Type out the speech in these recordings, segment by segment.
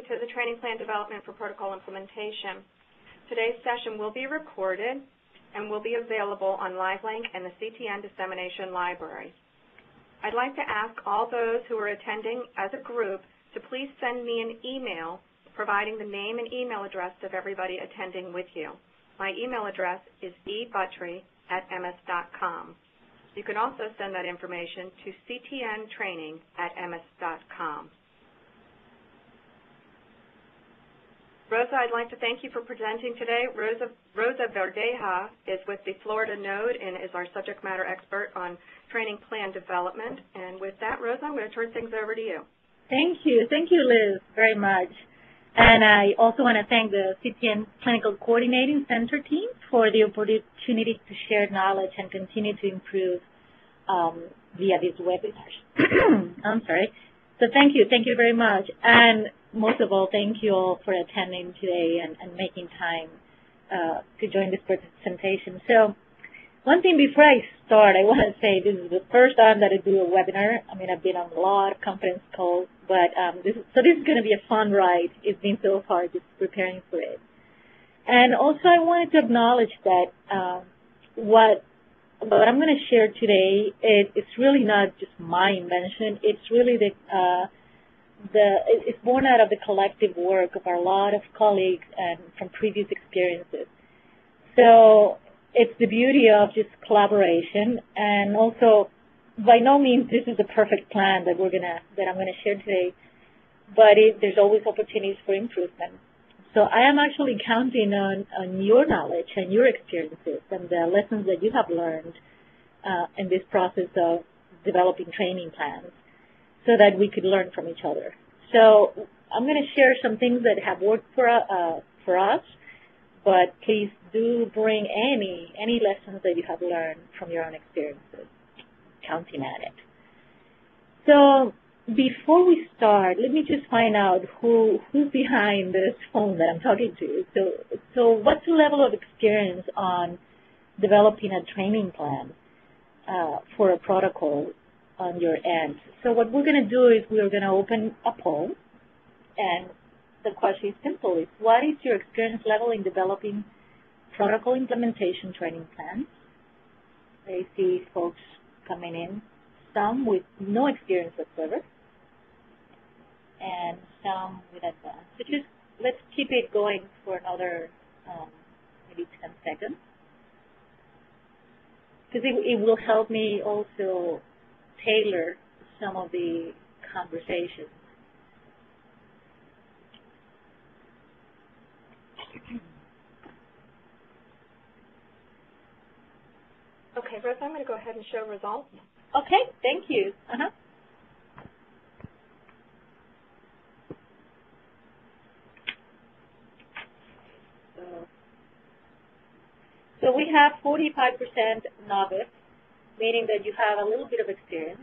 to the training plan development for protocol implementation. Today's session will be recorded and will be available on LiveLink and the CTN Dissemination Library. I'd like to ask all those who are attending as a group to please send me an email providing the name and email address of everybody attending with you. My email address is ebuttrey@ms.com. You can also send that information to ctntraining@ms.com. Rosa, I'd like to thank you for presenting today. Rosa Verdeja is with the Florida Node and is our subject matter expert on training plan development. And with that, Rosa, I'm going to turn things over to you. Thank you. Thank you, Liz, very much. And I also want to thank the CTN Clinical Coordinating Center team for the opportunity to share knowledge and continue to improve via these webinars. I'm sorry. So thank you very much. And most of all, thank you all for attending today and making time to join this presentation. So one thing before I start, I want to say this is the first time that I do a webinar. I mean, I've been on a lot of conference calls, but this is going to be a fun ride. It's been so far just preparing for it. And also I wanted to acknowledge that what I'm going to share today, it's really not just my invention. It's really it's born out of the collective work of a lot of colleagues and from previous experiences. So it's the beauty of just collaboration, and also by no means this is the perfect plan that I'm going to share today, but there's always opportunities for improvement. So I am actually counting on your knowledge and your experiences and the lessons that you have learned in this process of developing training plans so that we could learn from each other. So I'm going to share some things that have worked for us, but please do bring any lessons that you have learned from your own experiences, counting at it. So before we start, let me just find out who's behind this phone that I'm talking to. So what's the level of experience on developing a training plan for a protocol on your end? So what we're going to do is we're going to open a poll, and the question is simple: is what is your experience level in developing protocol implementation training plans? I see folks coming in, some with no experience whatsoever, and some with advanced. So just let's keep it going for another maybe 10 seconds, because it will help me also tailor some of the conversations. Okay, Rosa, I'm going to go ahead and show results. Okay, thank you. So we have 45% novice, meaning that you have a little bit of experience,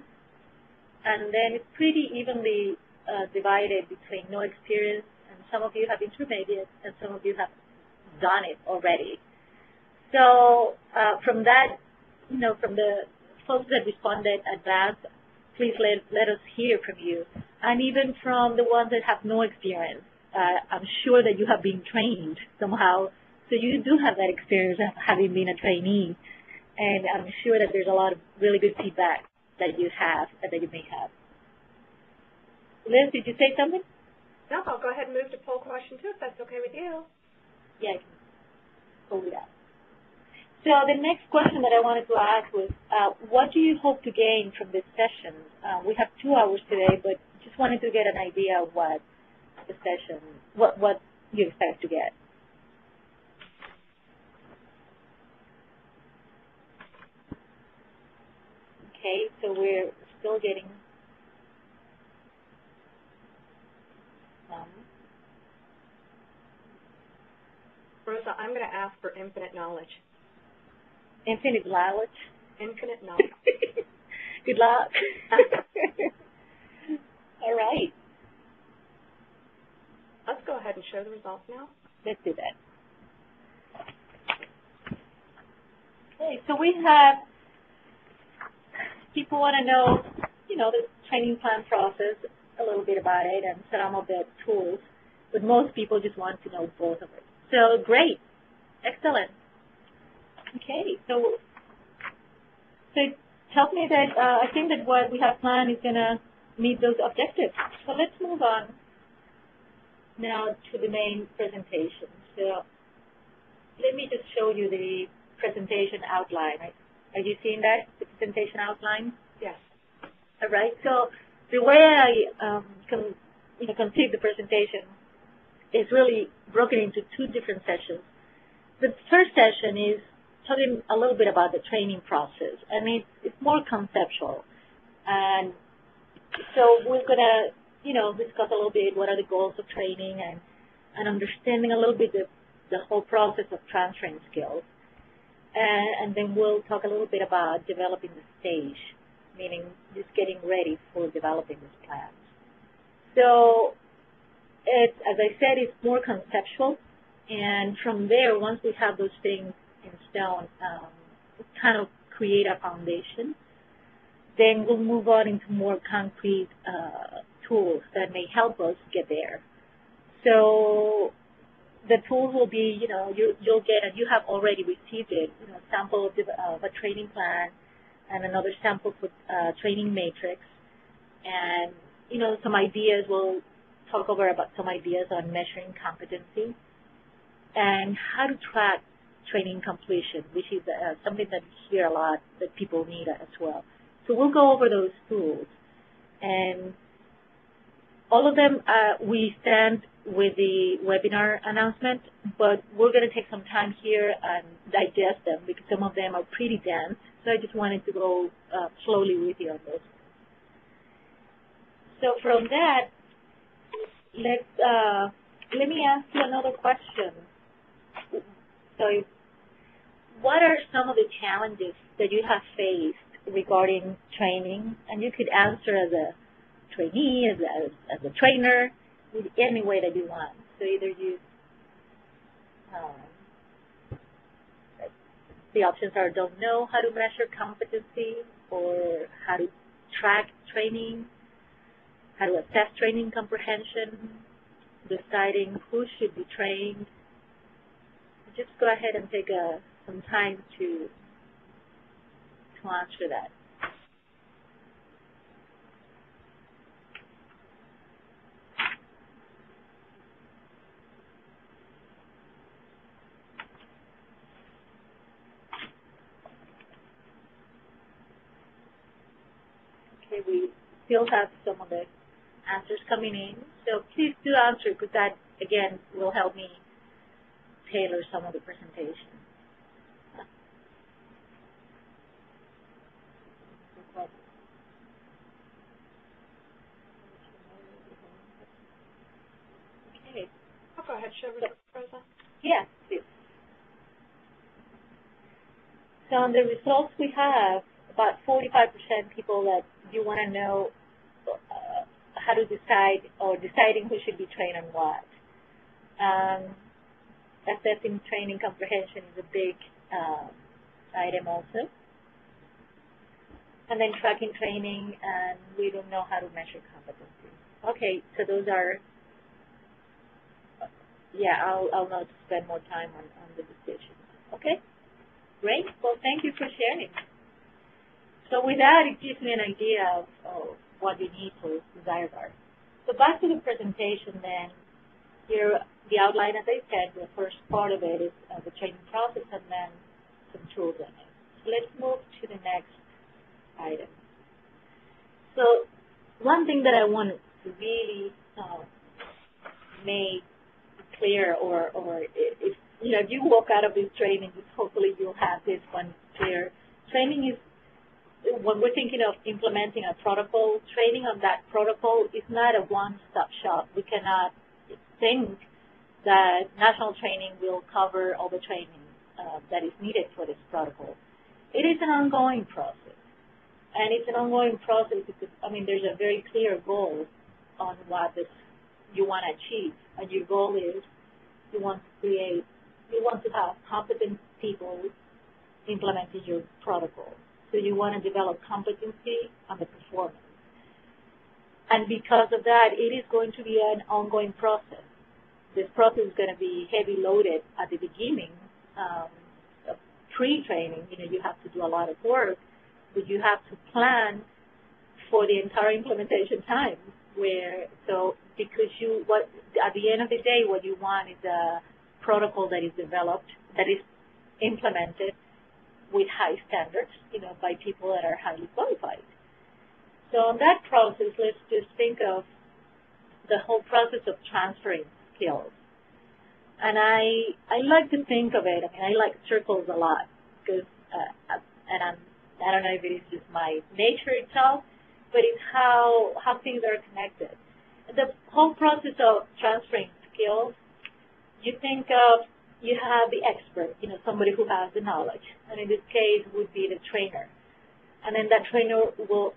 and then it's pretty evenly divided between no experience, and some of you have intermediate, and some of you have done it already. So from that, from the folks that responded advanced, please let us hear from you. And even from the ones that have no experience, I'm sure that you have been trained somehow, so you do have that experience of having been a trainee. And I'm sure that there's a lot of really good feedback that you have and that you may have. Liz, did you say something? No, I'll go ahead and move to poll question 2 if that's okay with you. Yeah, I can go with that. So the next question that I wanted to ask was, what do you hope to gain from this session? We have 2 hours today, but just wanted to get an idea of what the session, what you expect to get. Okay, so we're still getting some. Rosa, I'm going to ask for infinite knowledge. Infinite knowledge? Infinite knowledge. Good luck. All right. Let's go ahead and show the results now. Let's do that. Okay, so we have people want to know, the training plan process, a little bit about it, and some of the tools. but most people just want to know both of it. So great, excellent. Okay, so help me that I think that what we have planned is going to meet those objectives. So let's move on now to the main presentation. So let me just show you the presentation outline. Are you seeing that, the presentation outline? Yes. All right. So the way I conceive the presentation is really broken into two different sessions. The first session is talking a little bit about the training process, and it's more conceptual. And so we're going to, discuss a little bit what are the goals of training and understanding a little bit the whole process of transferring skills. And then we'll talk a little bit about developing the stage, meaning just getting ready for developing this plan. So, as I said, it's more conceptual. And from there, once we have those things in stone, kind of create a foundation, then we'll move on into more concrete tools that may help us get there. So the tools will be, you'll get, and you have already received it, a sample of a training plan and another sample for training matrix. And, some ideas, we'll talk over about some ideas on measuring competency and how to track training completion, which is something that we hear a lot that people need as well. So we'll go over those tools. And all of them, we stand with the webinar announcement, but we're going to take some time here and digest them because some of them are pretty dense. So I just wanted to go slowly with you on those. So from that, let me ask you another question. So what are some of the challenges that you have faced regarding training? And you could answer as a trainee, as a trainer, with any way that you want. So either use the options are don't know how to measure competency, or how to track training, how to assess training comprehension, deciding who should be trained. Just go ahead and take some time to answer that. Okay, we still have some of the answers coming in, so please do answer, because that, again, will help me tailor some of the presentation. Okay. I'll go ahead, Rosa. Yes, please. So on the results we have, about 45% people that you want to know how to decide, or deciding who should be trained on what. Assessing training comprehension is a big item also. And then tracking training, and we don't know how to measure competency. Okay, so those are, I'll not spend more time on the decisions. Okay, great. Well, thank you for sharing. So with that, it gives me an idea of what you need for desired are. So back to the presentation then. Here, the outline, as I said, the first part of it is the training process, and then some tools in it. So let's move to the next item. So one thing that I want to really make clear, or if you walk out of this training, hopefully you'll have this one clear. Training is, when we're thinking of implementing a protocol, training on that protocol is not a one-stop shop. We cannot think that national training will cover all the training that is needed for this protocol. It is an ongoing process. And it's an ongoing process because, there's a very clear goal on what you want to achieve. And your goal is you want to have competent people implementing your protocol. So you want to develop competency on the performance. And because of that, it is going to be an ongoing process. this process is going to be heavy loaded at the beginning, pre-training, you have to do a lot of work, but you have to plan for the entire implementation time because at the end of the day, what you want is a protocol that is developed, that is implemented with high standards, by people that are highly qualified. So in that process, let's just think of the whole process of transferring skills. And I like to think of it, I like circles a lot because, I don't know if it is just my nature itself, but it's how things are connected. The whole process of transferring skills, you think of, you have the expert, somebody who has the knowledge, and in this case would be the trainer. And then that trainer will,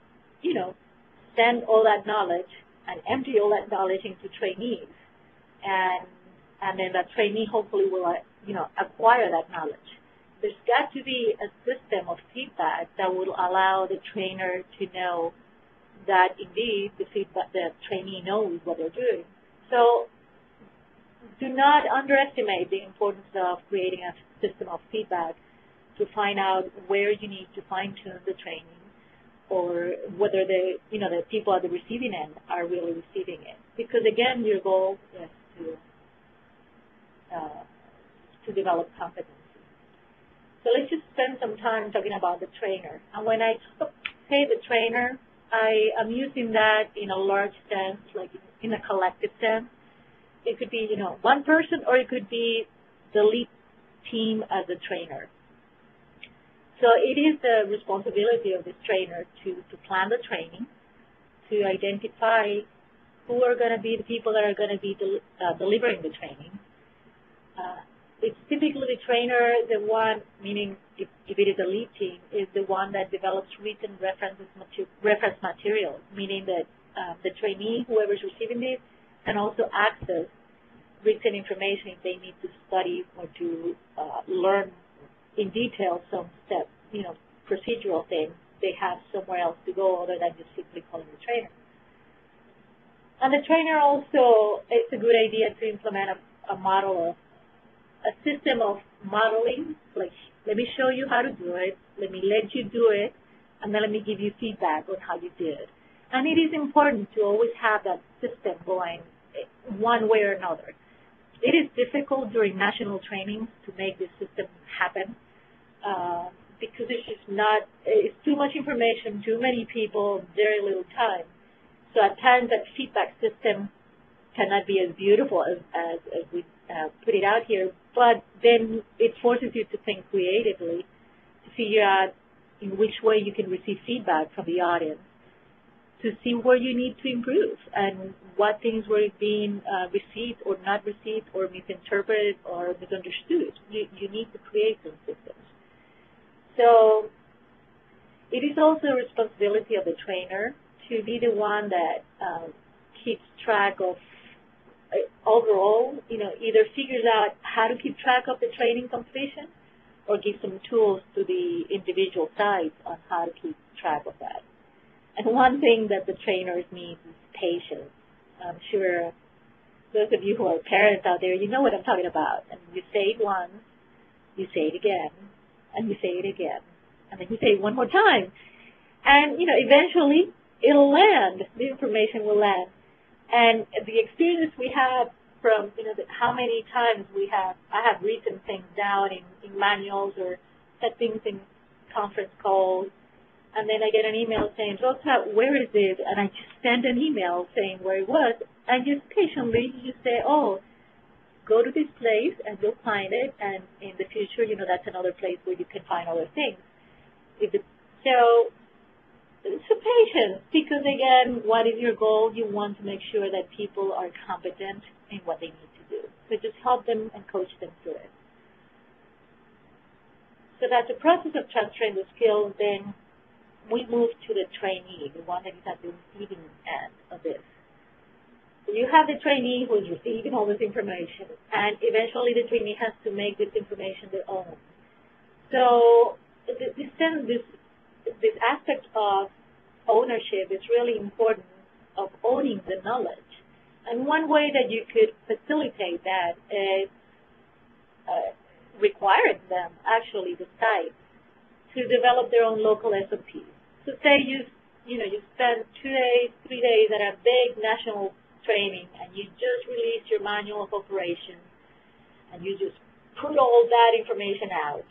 send all that knowledge and empty all that knowledge into trainees. And then that trainee hopefully will, acquire that knowledge. There's got to be a system of feedback that will allow the trainer to know that indeed the trainee knows what they're doing. So do not underestimate the importance of creating a system of feedback to find out where you need to fine-tune the training, or whether the people at the receiving end are really receiving it. Because again, your goal is to develop competency. So let's just spend some time talking about the trainer. And when I say the trainer, I am using that in a large sense, like in a collective sense. It could be, one person, or it could be the lead team as a trainer. So it is the responsibility of this trainer to plan the training, to identify who are going to be the people that are going to be delivering the training. It's typically the trainer, the one, meaning if it is a lead team, is the one that develops written reference materials, meaning that the trainee, whoever is receiving this, can also access written information if they need to study or to learn in detail some steps, procedural things. They have somewhere else to go other than just simply calling the trainer. And the trainer also, it's a good idea to implement a system of modeling, like let me show you how to do it, let me let you do it, and then let me give you feedback on how you did. And it is important to always have that system going one way or another. It is difficult during national trainings to make this system happen because it's too much information, too many people, very little time. So at times that feedback system cannot be as beautiful as we put it out here, but then it forces you to think creatively to figure out in which way you can receive feedback from the audience, to see where you need to improve and what things were being received or not received or misinterpreted or misunderstood. You need to create those systems. So it is also a responsibility of the trainer to be the one that keeps track of overall, either figures out how to keep track of the training completion or give some tools to the individual sites on how to keep track of that. And one thing that the trainers need is patience. I'm sure those of you who are parents out there, you know what I'm talking about. And you say it once, you say it again, and you say it again, and then you say it one more time. And, eventually it'll land. The information will land. And the experience we have from, how many times I have written things down in manuals or said things in conference calls, and then I get an email saying, Rosa, where is it? And I just send an email saying where it was, and just patiently you just say, oh, go to this place and you'll find it, and in the future, that's another place where you can find other things. So patience, because again, what is your goal? You want to make sure that people are competent in what they need to do. So just help them and coach them through it. So that's the process of transferring the skills. Then we move to the trainee, the one that is at the receiving end of this. So you have the trainee who is receiving all this information, and eventually the trainee has to make this information their own. So this aspect of ownership is really important, of owning the knowledge. And one way that you could facilitate that is requiring them, actually, the sites, to develop their own local SOPs. So say you spend 2 days, 3 days at a big national training, and you just release your manual of operations, and you just put all that information out.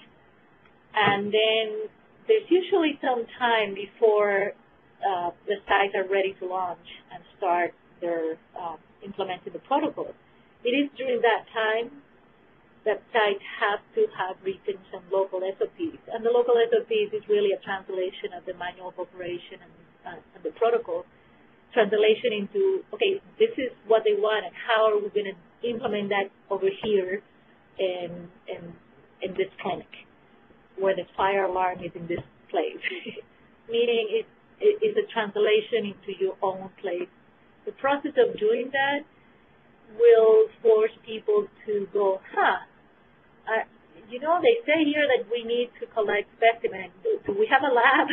And then there's usually some time before the sites are ready to launch and start their implementing the protocol. It is during that time that sites have to have written some local SOPs. And the local SOPs is really a translation of the manual of operation and the protocol, translation into, okay, this is what they want, and how are we going to implement that over here in this clinic, where the fire alarm is in this place. Meaning it's a translation into your own place. The process of doing that will force people to go, they say here that we need to collect specimens. Do we have a lab?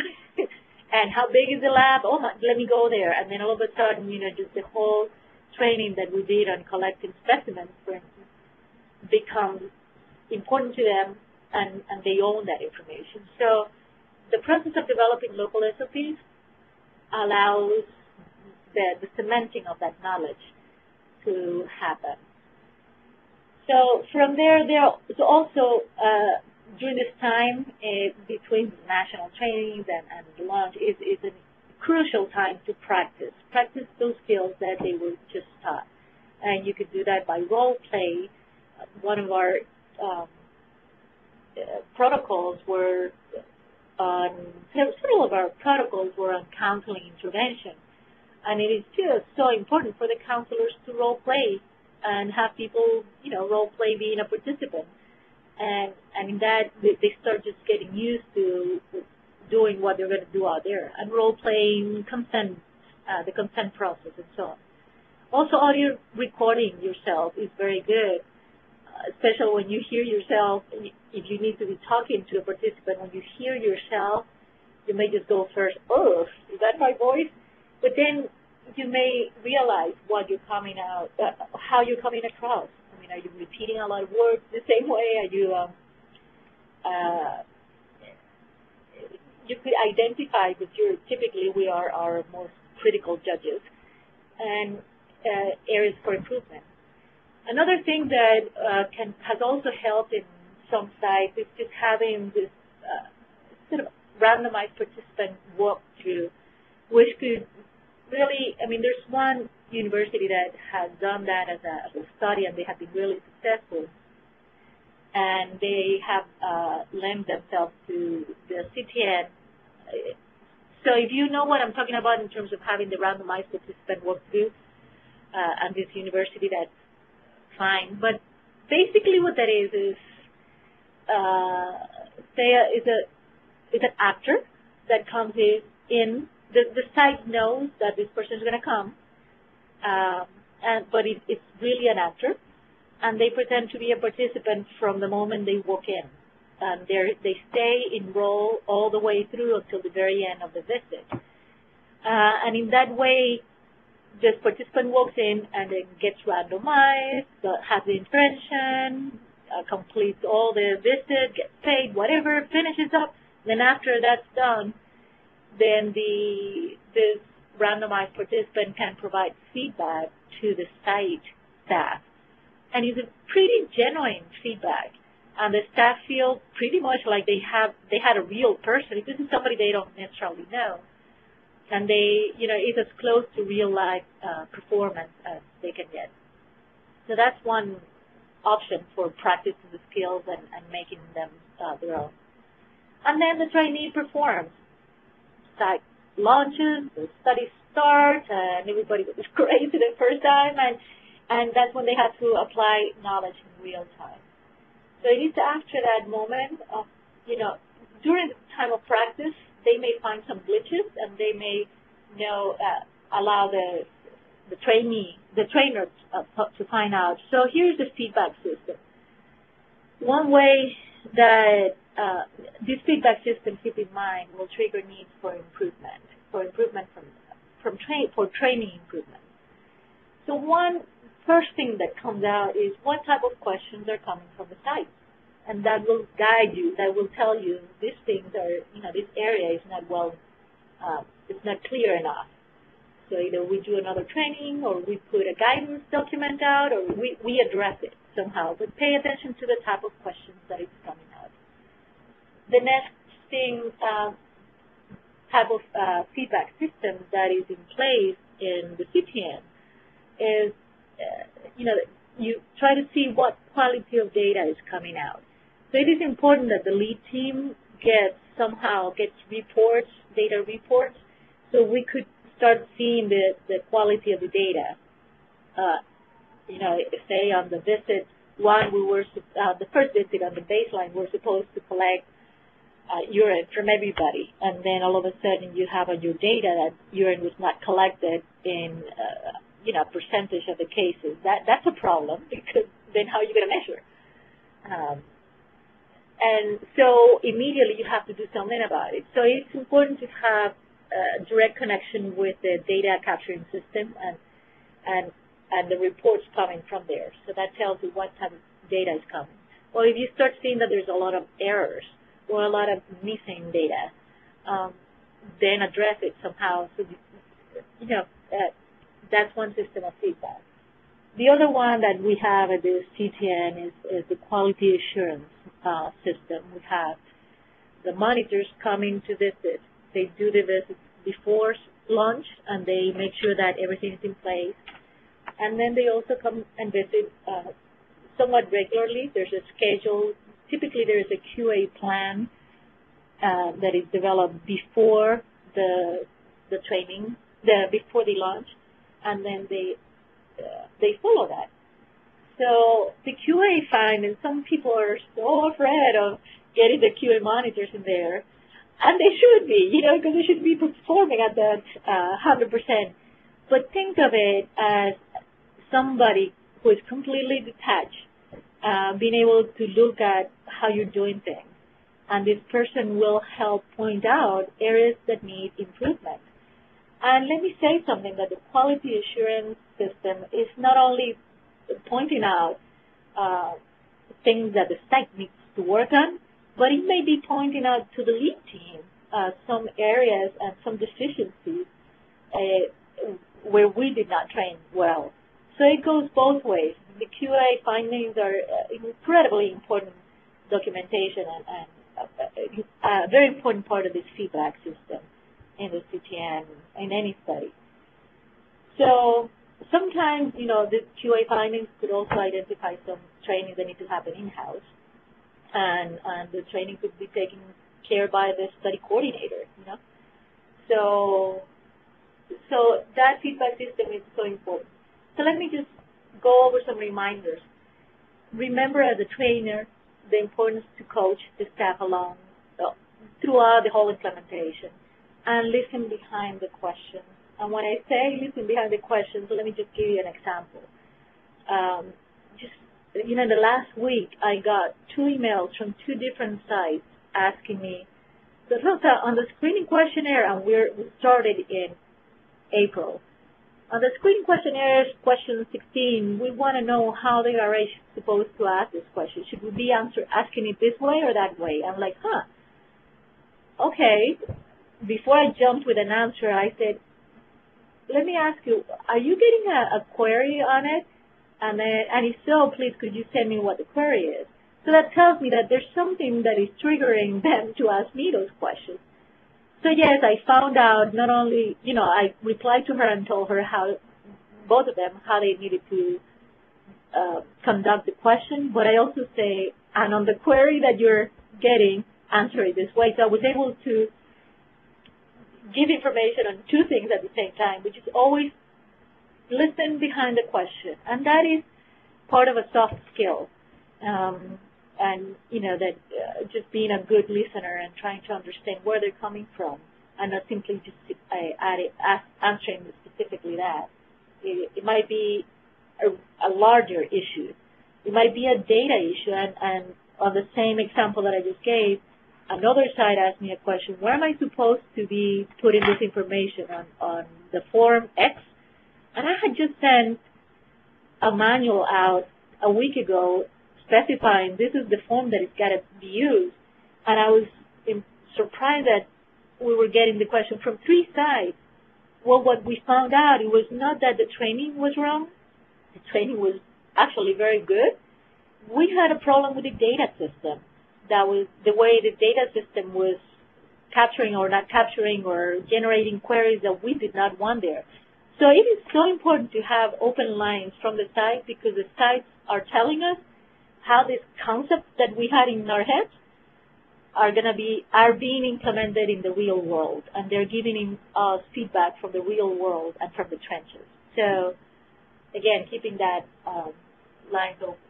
And how big is the lab? Oh, let me go there. And then all of a sudden, just the whole training that we did on collecting specimens, for instance, becomes important to them, and they own that information. So the process of developing local SOPs allows the cementing of that knowledge to happen. So from there's also, during this time between national trainings and the launch is a crucial time to practice those skills that they were just taught. And you could do that by role play. One of our protocols were several of our protocols were on counseling intervention. And it is just so important for the counselors to role play and have people, role play being a participant. And in that, they start just getting used to doing what they're going to do out there, and role playing consent, the consent process, and so on. Also, audio recording yourself is very good, especially when you hear yourself. If you need to be talking to a participant, when you hear yourself, you may just go first, oh, is that my voice? But then you may realize what you're coming out, how you're coming across. I mean, are you repeating a lot of words the same way? Are you, you could identify, because typically we are our most critical judges, and areas for improvement. Another thing that has also helped in some sites is just having this sort of randomized participant walkthrough, which could really, there's one university that has done that as a study, and they have been really successful. And they have lent themselves to the CTN. So if you know what I'm talking about in terms of having the randomized participant walkthrough, and this university, that's fine. But basically what that is an actor that comes in. The site knows that this person is going to come, but it's really an actor, and they pretend to be a participant from the moment they walk in. And they stay enrolled all the way through until the very end of the visit. And in that way, this participant walks in and then gets randomized, has the intervention, completes all the visit, gets paid, whatever, finishes up. Then after that's done, then this randomized participant can provide feedback to the site staff. And it's a pretty genuine feedback. And the staff feel pretty much like they had a real person. This is somebody they don't necessarily know. And it's as close to real life performance as they can get. So that's one option for practicing the skills and making them their own. And then the trainee performs. Site launches, the study starts, and everybody was crazy the first time, and that's when they have to apply knowledge in real time. So it is after that moment of, during the time of practice, they may find some glitches, and they may, allow the trainer to find out. So here's the feedback system. One way that this feedback system, keep in mind, will trigger needs for improvement for training improvement. So one first thing that comes out is what type of questions are coming from the site. And that will guide you, that will tell you these things are, this area is not it's not clear enough. So either we do another training or we put a guidance document out or we address it somehow. But pay attention to the type of questions that is coming out. The next thing, type of feedback system that is in place in the CTN is, you try to see what quality of data is coming out. So it is important that the lead team gets reports, data reports, so we could start seeing the quality of the data. Say on the visit one, the first visit on the baseline, we're supposed to collect urine from everybody, and then all of a sudden you have on your data that urine was not collected in percentage of the cases. That's a problem, because then how are you going to measure? And so immediately you have to do something about it. So it's important to have a direct connection with the data capturing system and the reports coming from there. So that tells you what type of data is coming. Or if you start seeing that there's a lot of errors or a lot of missing data, then address it somehow. So, that's one system of feedback. The other one that we have at the CTN is the quality assurance system. We have the monitors coming to visit. They do the visits before lunch, and they make sure that everything is in place. And then they also come and visit somewhat regularly. There's a schedule. Typically, there is a QA plan that is developed before the training, before the lunch, and then they follow that. So the QA findings, some people are so afraid of getting the QA monitors in there, and they should be, because they should be performing at that 100%. But think of it as somebody who is completely detached, being able to look at how you're doing things. And this person will help point out areas that need improvement. And let me say something, that the quality assurance system is not only pointing out things that the site needs to work on, but it may be pointing out to the lead team some areas and some deficiencies where we did not train well. So it goes both ways. The QA findings are incredibly important documentation and a very important part of this feedback system in the CTN, in any study. So sometimes, the QA findings could also identify some training that need to happen in-house, and the training could be taken care by the study coordinator, So that feedback system is so important. So let me just go over some reminders. Remember, as a trainer, the importance to coach the staff along throughout the whole implementation, and listen behind the questions. And when I say listen behind the questions, let me just give you an example. In the last week, I got 2 emails from 2 different sites asking me, Rosa, on the screening questionnaire, and we started in April. On the screening questionnaire, question 16, we want to know how the RA is supposed to ask this question. Should we be asking it this way or that way? I'm like, okay. Before I jumped with an answer, I said, let me ask you, are you getting a query on it? And if so, please could you send me what the query is? So that tells me that there's something that is triggering them to ask me those questions. So yes, I found out not only, I replied to her and told her both of them, how they needed to conduct the question, but I also say, and on the query that you're getting, answer it this way. So I was able to give information on 2 things at the same time, which is always listen behind the question. And that is part of a soft skill. Just being a good listener and trying to understand where they're coming from, and not simply just answering specifically that. It might be a larger issue. It might be a data issue, and on the same example that I just gave, another side asked me a question, where am I supposed to be putting this information on the form X? And I had just sent a manual out a week ago specifying this is the form that is got to be used. And I was surprised that we were getting the question from 3 sides. Well, what we found out, it was not that the training was wrong. The training was actually very good. We had a problem with the data system. That was the way the data system was capturing or not capturing or generating queries that we did not want there. So it is so important to have open lines from the site, because the sites are telling us how these concepts that we had in our heads are being implemented in the real world, and they're giving us feedback from the real world and from the trenches. So again, keeping that lines open.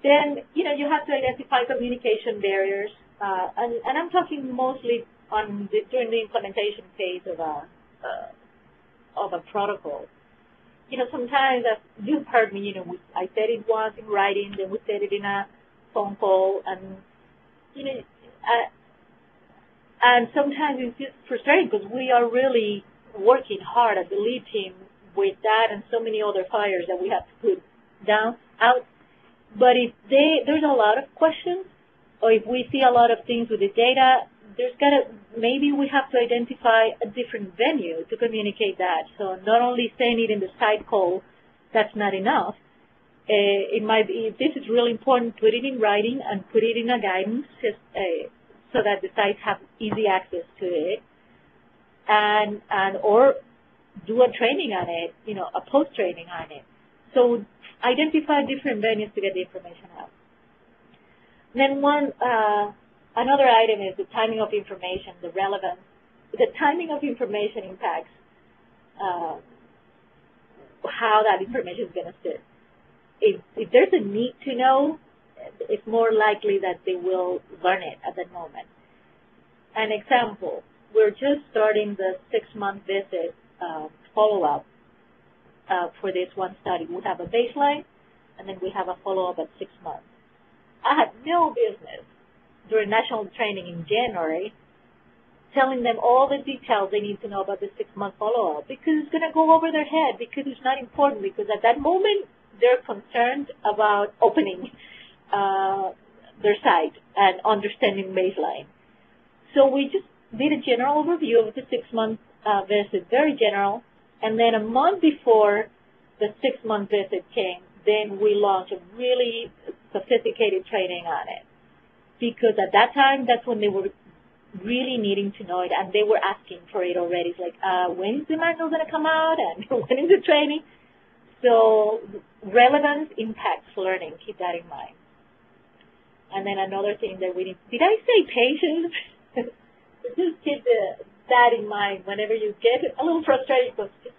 Then, you know, you have to identify communication barriers, and I'm talking mostly during the implementation phase of a protocol. You know, sometimes, as you've heard me, you know, I said it once in writing, then we said it in a phone call, and you know, and sometimes it's just frustrating because we are really working hard as the lead team with that and so many other fires that we have to put out. But if there's a lot of questions, or if we see a lot of things with the data, maybe we have to identify a different venue to communicate that. So not only saying it in the side call, that's not enough. It might be, if this is really important, put it in writing and put it in a guidance so that the sites have easy access to it, or do a training on it, you know, a post-training on it. So identify different venues to get the information out. Then another item is the timing of information, the relevance. The timing of information impacts how that information is going to sit. If there's a need to know, it's more likely that they will learn it at that moment. An example, we're just starting the 6-month visit follow-up for this one study. We have a baseline, and then we have a follow-up at 6 months. I had no business during national training in January telling them all the details they need to know about the 6-month follow-up, because it's going to go over their head, because it's not important, because at that moment they're concerned about opening their site and understanding baseline. So we just did a general overview of the 6-month visit, very general, and then a month before the 6-month visit came, then we launched a really sophisticated training on it, because at that time, that's when they were really needing to know it, and they were asking for it already. It's like, when is the manual going to come out, and when is the training? So relevance impacts learning. Keep that in mind. And then another thing that we need, did I say patience? Just keep that in mind whenever you get a little frustrated, because just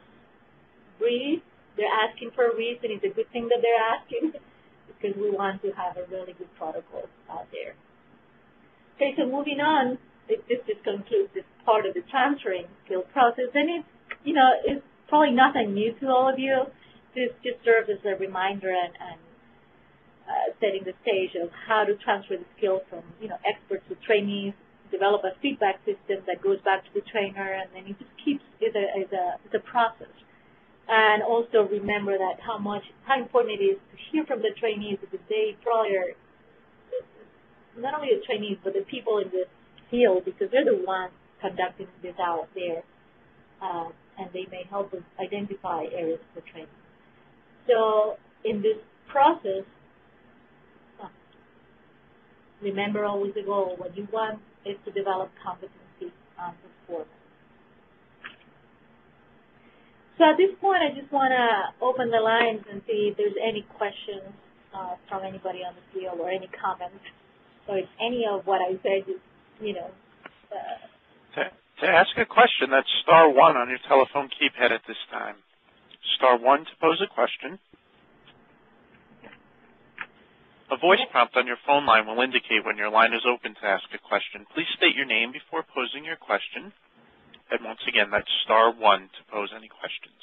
breathe. They're asking for a reason. It's a good thing that they're asking, because we want to have a really good protocol out there. Okay, so moving on, this just concludes this part of the transferring skill process. And it's probably nothing new to all of you. This just serves as a reminder and setting the stage of how to transfer the skills from experts to trainees, develop a feedback system that goes back to the trainer, and then it just keeps it's a process. And also remember that how important it is to hear from the trainees, because they probably are not only the trainees but the people in this field, because they're the ones conducting this out there, and they may help us identify areas for training. So in this process, remember always the goal. What you want is to develop competency on this format. So at this point, I just want to open the lines and see if there's any questions from anybody on the field, or any comments, or if any of what I said is, To ask a question, that's *1 on your telephone keypad at this time. *1 to pose a question. A voice prompt on your phone line will indicate when your line is open to ask a question. Please state your name before posing your question. And once again, that's *1 to pose any questions.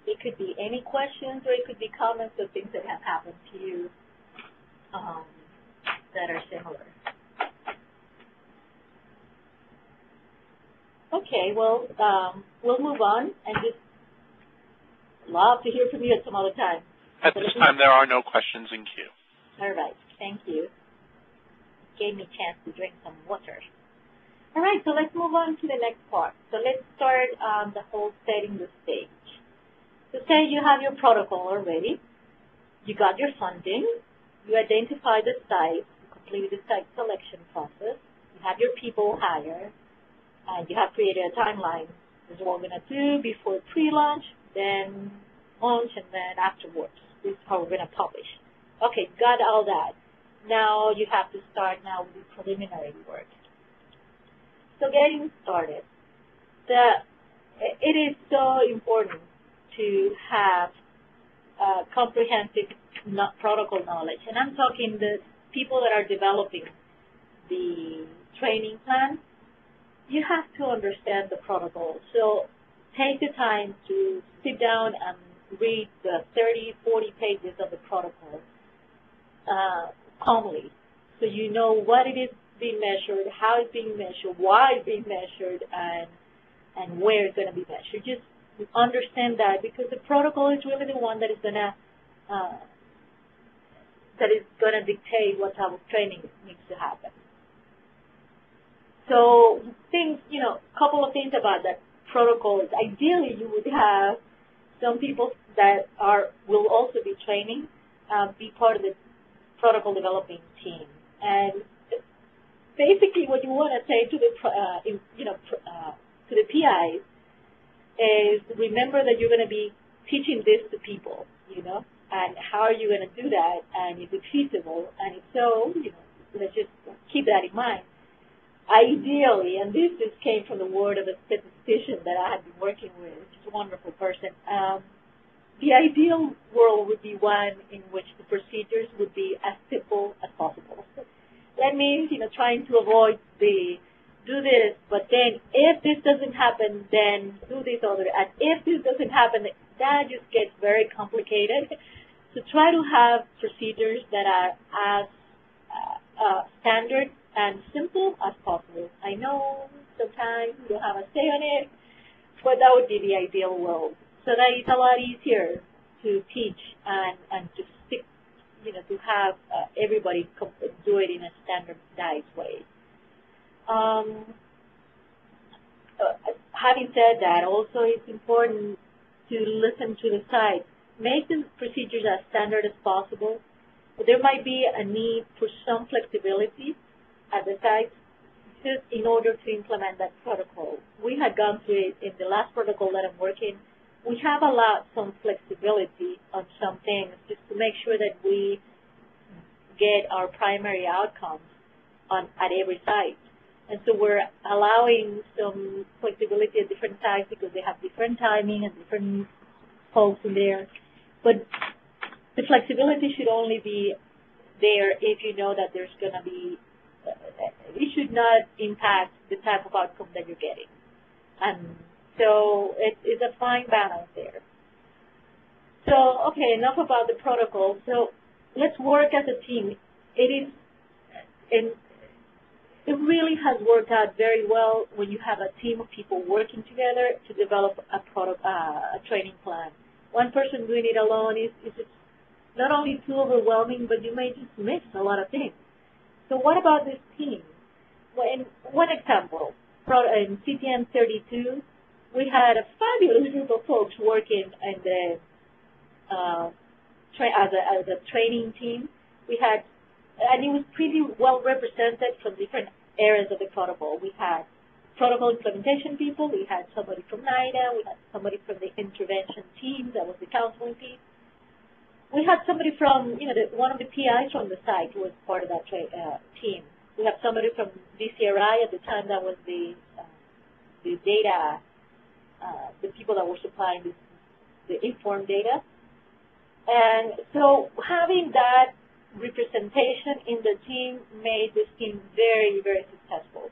It could be any questions, or it could be comments of things that have happened to you that are similar. Okay, well, we'll move on and just love to hear from you at some other time. At this time, there are no questions in queue. All right, thank you. Gave me a chance to drink some water. All right, so let's move on to the next part. So let's start the whole setting the stage. So say you have your protocol already, you got your funding, you identify the site, you completed the site selection process, you have your people hired, and you have created a timeline. This is what we're going to do before pre-launch, then launch, and then afterwards. This is how we're going to publish. Okay, got all that. Now you have to start now with the preliminary work. So getting started, it is so important to have comprehensive protocol knowledge. And I'm talking the people that are developing the training plan. You have to understand the protocol. So take the time to sit down and read the 30, 40 pages of the protocol calmly, so you know what it is being measured, how it's being measured, why it's being measured, and where it's going to be measured. Just understand that, because the protocol is really the one that is going to dictate what type of training needs to happen. So things, a couple of things about that protocol is ideally you would have some people that will also be training, be part of the protocol developing team. And basically what you want to say to the to the PIs is, remember that you're going to be teaching this to people, and how are you going to do that, and is it feasible, and if so, let's just keep that in mind. Ideally, and this just came from the word of a statistician that I had been working with, which is a wonderful person, the ideal world would be one in which the procedures would be as simple as possible. That means, trying to avoid the do this, but then if this doesn't happen, then do this other. And if this doesn't happen, that just gets very complicated. So try to have procedures that are as standard and simple as possible. I know sometimes you don't have a say on it, but that would be the ideal world. So that it's a lot easier to teach and to stick, to have everybody do it in a standardized way. Having said that, also it's important to listen to the site. Make the procedures as standard as possible. But there might be a need for some flexibility at the site just in order to implement that protocol. We had gone through it in the last protocol that I'm working. We have allowed some flexibility on some things just to make sure that we get our primary outcomes at every site. And so we're allowing some flexibility at different sites because they have different timing and different folks in there. But the flexibility should only be there if you know that there's going to be, it should not impact the type of outcome that you're getting. And so it's a fine balance there. So, okay, enough about the protocol. So let's work as a team. It really has worked out very well when you have a team of people working together to develop a training plan. One person doing it alone is not only too overwhelming, but you may just miss a lot of things. So what about this team? Well, in one example, in CTN 32, we had a fabulous group of folks working in the as a training team. We had, and it was pretty well represented from different areas of the protocol. We had protocol implementation people, we had somebody from NIDA, we had somebody from the intervention team, that was the counseling piece. We had somebody from, one of the PIs from the site who was part of that team. We have somebody from DCRI at the time that was the data, the people that were supplying the informed data. And so having that representation in the team made this team very, very successful.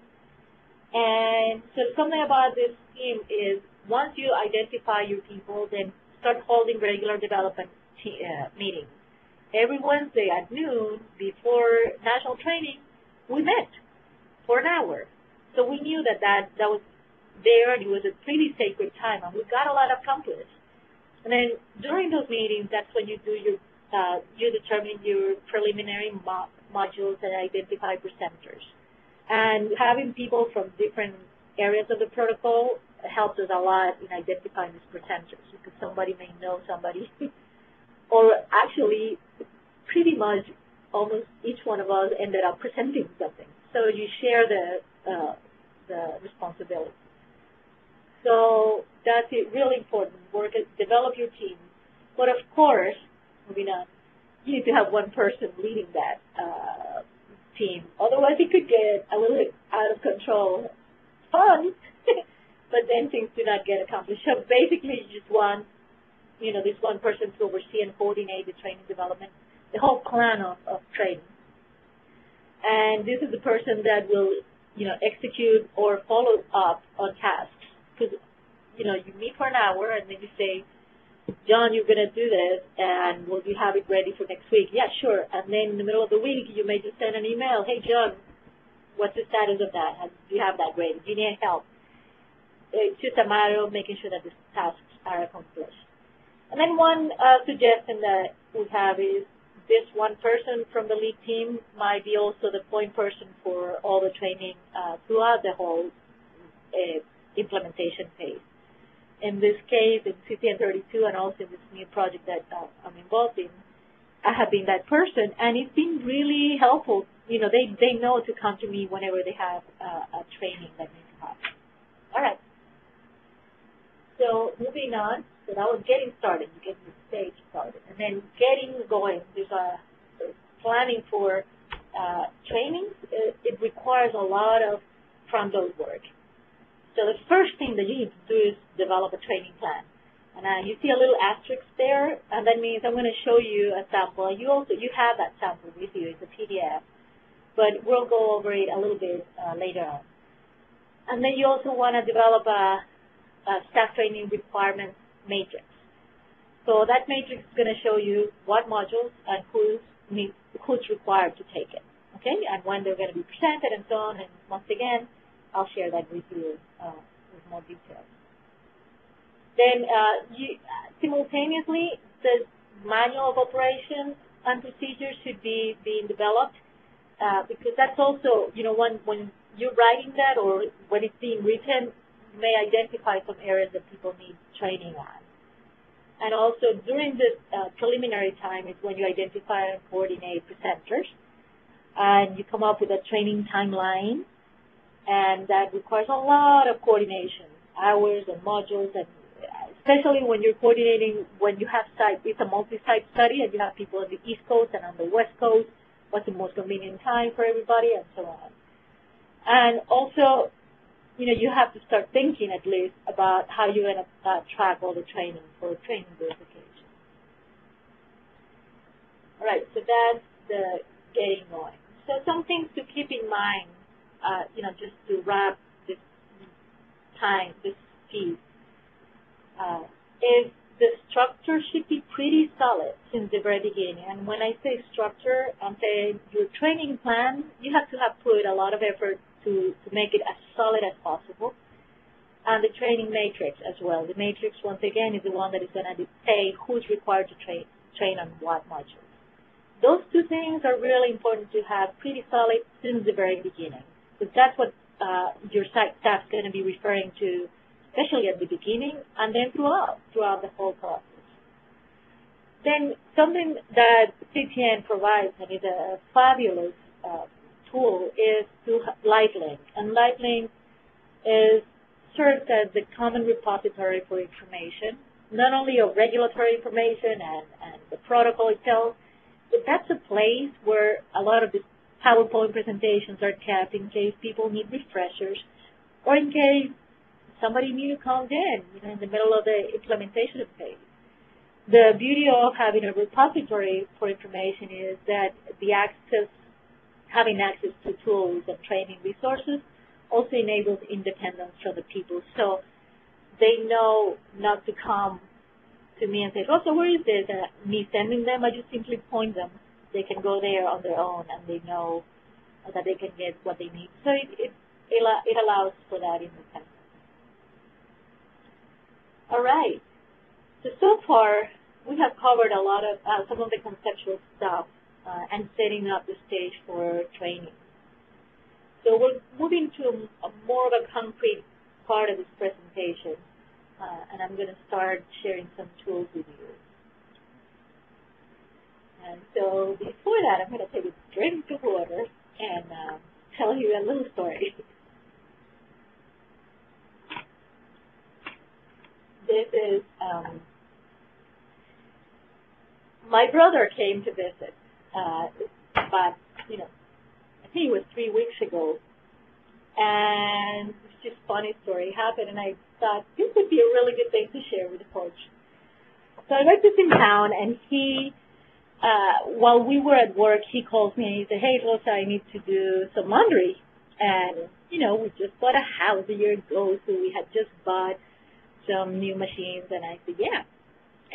And so something about this team is once you identify your people, then start holding regular development meetings. Every Wednesday at noon before national training, we met for an hour. So we knew that was there, and it was a pretty sacred time, and we got a lot accomplished. And then during those meetings, that's when you do your, you determine your preliminary modules and identify presenters. And having people from different areas of the protocol helped us a lot in identifying these presenters, because somebody may know somebody, or actually pretty much almost each one of us ended up presenting something. So you share the responsibility. So that's it, really important. Work, develop your team. But of course, moving on, you need to have one person leading that team. Otherwise, it could get a little bit out of control. Fun, but then things do not get accomplished. So basically, you just want, this one person to oversee and coordinate the training development, the whole plan of training. And this is the person that will, execute or follow up on tasks. Because, you meet for an hour and then you say, John, you're going to do this, and will you have it ready for next week? Yeah, sure. And then in the middle of the week, you may just send an email, hey, John, what's the status of that? Do you have that ready? Do you need help? It's just a matter of making sure that the tasks are accomplished. And then one suggestion that we have is this one person from the lead team might be also the point person for all the training throughout the whole implementation phase. In this case, in CTN 32 and also in this new project that I'm involved in, I have been that person, and it's been really helpful. They know to come to me whenever they have a training that needs to happen. All right. So moving on, so that was getting started, you get the stage started. And then getting going, there's a planning for trainings. It requires a lot of front-load work. So the first thing that you need to do is develop a training plan. And you see a little asterisk there, and that means I'm going to show you a sample. You have that sample with you. It's a PDF, but we'll go over it a little bit later on. And then you also want to develop a staff training requirements matrix. So that matrix is going to show you what modules and who's required to take it, okay, and when they're going to be presented and so on. And once again, I'll share that with you with more details. Then simultaneously, the manual of operations and procedures should be being developed because that's also, when you're writing that or when it's being written, you may identify some areas that people need training on. And also during the preliminary time is when you identify and coordinate presenters, and you come up with a training timeline. And that requires a lot of coordination, hours and modules, and especially when you're coordinating, when you have it's a multi-site study and you have people on the East Coast and on the West Coast, what's the most convenient time for everybody, and so on. And also, you have to start thinking at least about how you're going to track all the training for training verification. All right, so that's the getting going. So some things to keep in mind. Just to wrap this piece, is the structure should be pretty solid since the very beginning. And when I say structure, I'm saying your training plan, you have to have put a lot of effort to make it as solid as possible. And the training matrix as well. The matrix, once again, is the one that is going to say who's required to train on what modules. Those two things are really important to have pretty solid since the very beginning. Because that's what your site staff is going to be referring to, especially at the beginning and then throughout the whole process. Then something that CTN provides, and is a fabulous tool, is LiveLink. And LiveLink serves as the common repository for information, not only of regulatory information and the protocol itself, but that's a place where a lot of the PowerPoint presentations are kept in case people need refreshers or in case somebody new comes in the middle of the implementation phase. The beauty of having a repository for information is that having access to tools and training resources also enables independence from the people. So they know not to come to me and say, oh, so where is this? Me sending them, I just simply point them. They can go there on their own, and they know that they can get what they need. So it allows for that independence. All right. So far, we have covered a lot of some of the conceptual stuff and setting up the stage for training. So we're moving to more of a concrete part of this presentation, and I'm going to start sharing some tools with you. And so before that, I'm going to take a drink of water and tell you a little story. This is, my brother came to visit, but, I think it was 3 weeks ago, and it's just a funny story happened, and I thought this would be a really good thing to share with the folks. So I went to him in town, and he, while we were at work, he calls me and he said, "Hey, Rosa, I need to do some laundry." And, we just bought a house a year ago, so we had just bought some new machines, and I said, yeah.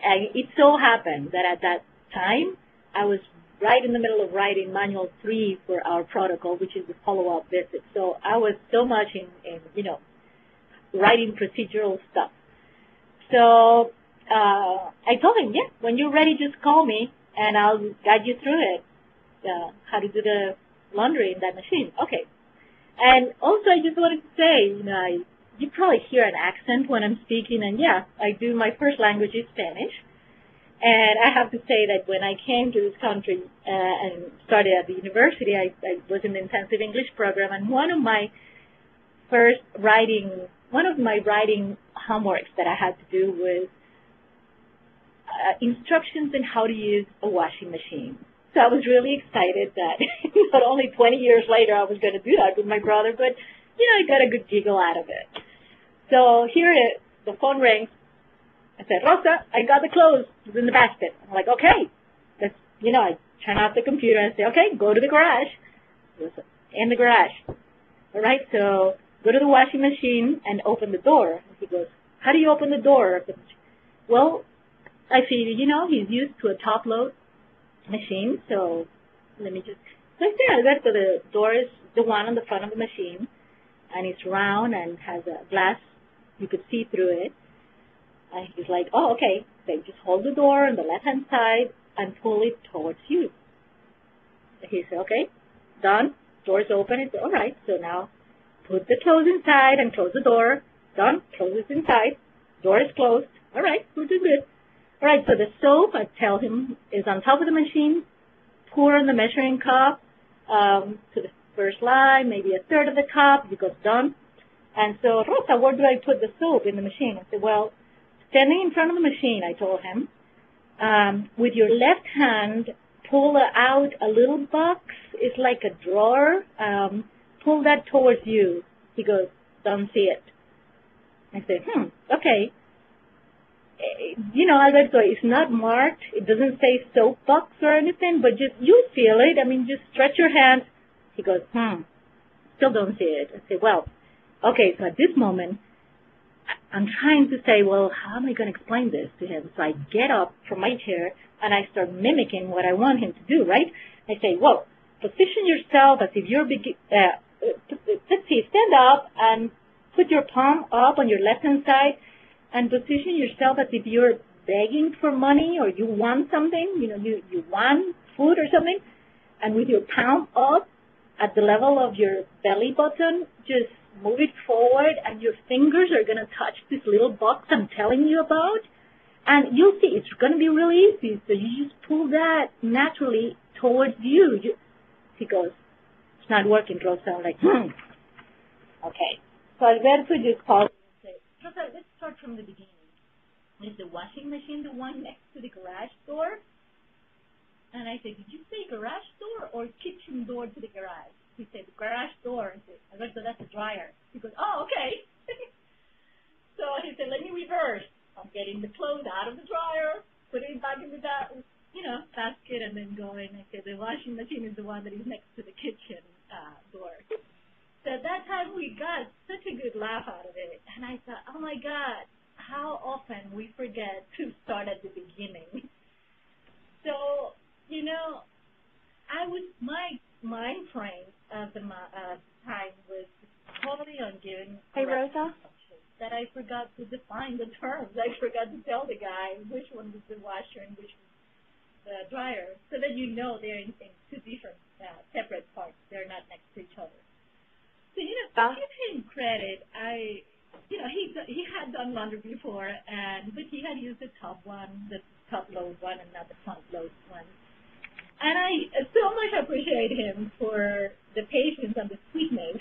And it so happened that at that time, I was right in the middle of writing Manual 3 for our protocol, which is the follow-up visit. So I was so much in writing procedural stuff. So I told him, yeah, when you're ready, just call me, and I'll guide you through it, how to do the laundry in that machine. Okay. And also, I just wanted to say, you probably hear an accent when I'm speaking, and yeah, I do. My first language is Spanish. And I have to say that when I came to this country and started at the university, I was in the intensive English program, and one of my writing homeworks that I had to do was instructions on how to use a washing machine. So I was really excited that not only 20 years later I was going to do that with my brother, but, I got a good giggle out of it. So here it is. The phone rings. I said, "Rosa, I got the clothes. It's in the basket." I'm like, okay. That's, I turn off the computer and say, okay, go to the garage. In the garage. All right, so go to the washing machine and open the door. And he goes, "How do you open the door?" Well, I see, he's used to a top-load machine, so let me just, so the door is the one on the front of the machine, and it's round and has a glass. You could see through it. And he's like, "Oh, okay." So just hold the door on the left-hand side and pull it towards you. He said, "Okay, done. Door's open." I said, "All right, so now put the clothes inside and close the door. Done. Close it inside. Door is closed. All right, we're doing good." All right, so the soap, I tell him, is on top of the machine. Pour in the measuring cup to the first line, maybe a third of the cup. He goes, "Done." And so, "Rosa, where do I put the soap in the machine?" I said, "Well, standing in front of the machine," I told him, "with your left hand, pull out a little box. It's like a drawer. Pull that towards you." He goes, "Don't see it." I said, okay. Alberto, it's not marked. It doesn't say soap box or anything, but just you feel it. I mean, just stretch your hand. He goes, still don't see it. I say, well, okay, so at this moment, I'm trying to say, well, how am I going to explain this to him? So I get up from my chair and I start mimicking what I want him to do, right? I say, well, position yourself as if you're, let's see, stand up and put your palm up on your left-hand side and position yourself as if you're begging for money or you want something, you want food or something, and with your palm up at the level of your belly button, just move it forward, and your fingers are going to touch this little box I'm telling you about, and you'll see it's going to be really easy. So you just pull that naturally towards you. He goes, "It's not working, Rosa." I'm like, Okay. So Alberto just calls and says, "Rosa, let's start from the beginning. Is the washing machine the one next to the garage door?" And I said, "Did you say garage door or kitchen door to the garage?" He said, "Garage door." I said, "Alberto, that's a dryer." He goes, "Oh, okay." So he said, "Let me reverse. I'm getting the clothes out of the dryer, putting it back in the basket, and then going." I said, "The washing machine is the one that is next to the kitchen door." So at that time, we got such a good laugh out of it. And I thought, oh, my God, how often we forget to start at the beginning. So, my mind frame of the time was totally on giving. Hey, Rosa? that I forgot to define the terms. I forgot to tell the guy which one was the washer and which was the dryer, so that you know they're in two different separate parts. They're not next to each other. So, to give him credit, he had done laundry before, but he had used the top one, the top load one, and not the front load one. And I so much appreciate him for the patience and the sweetness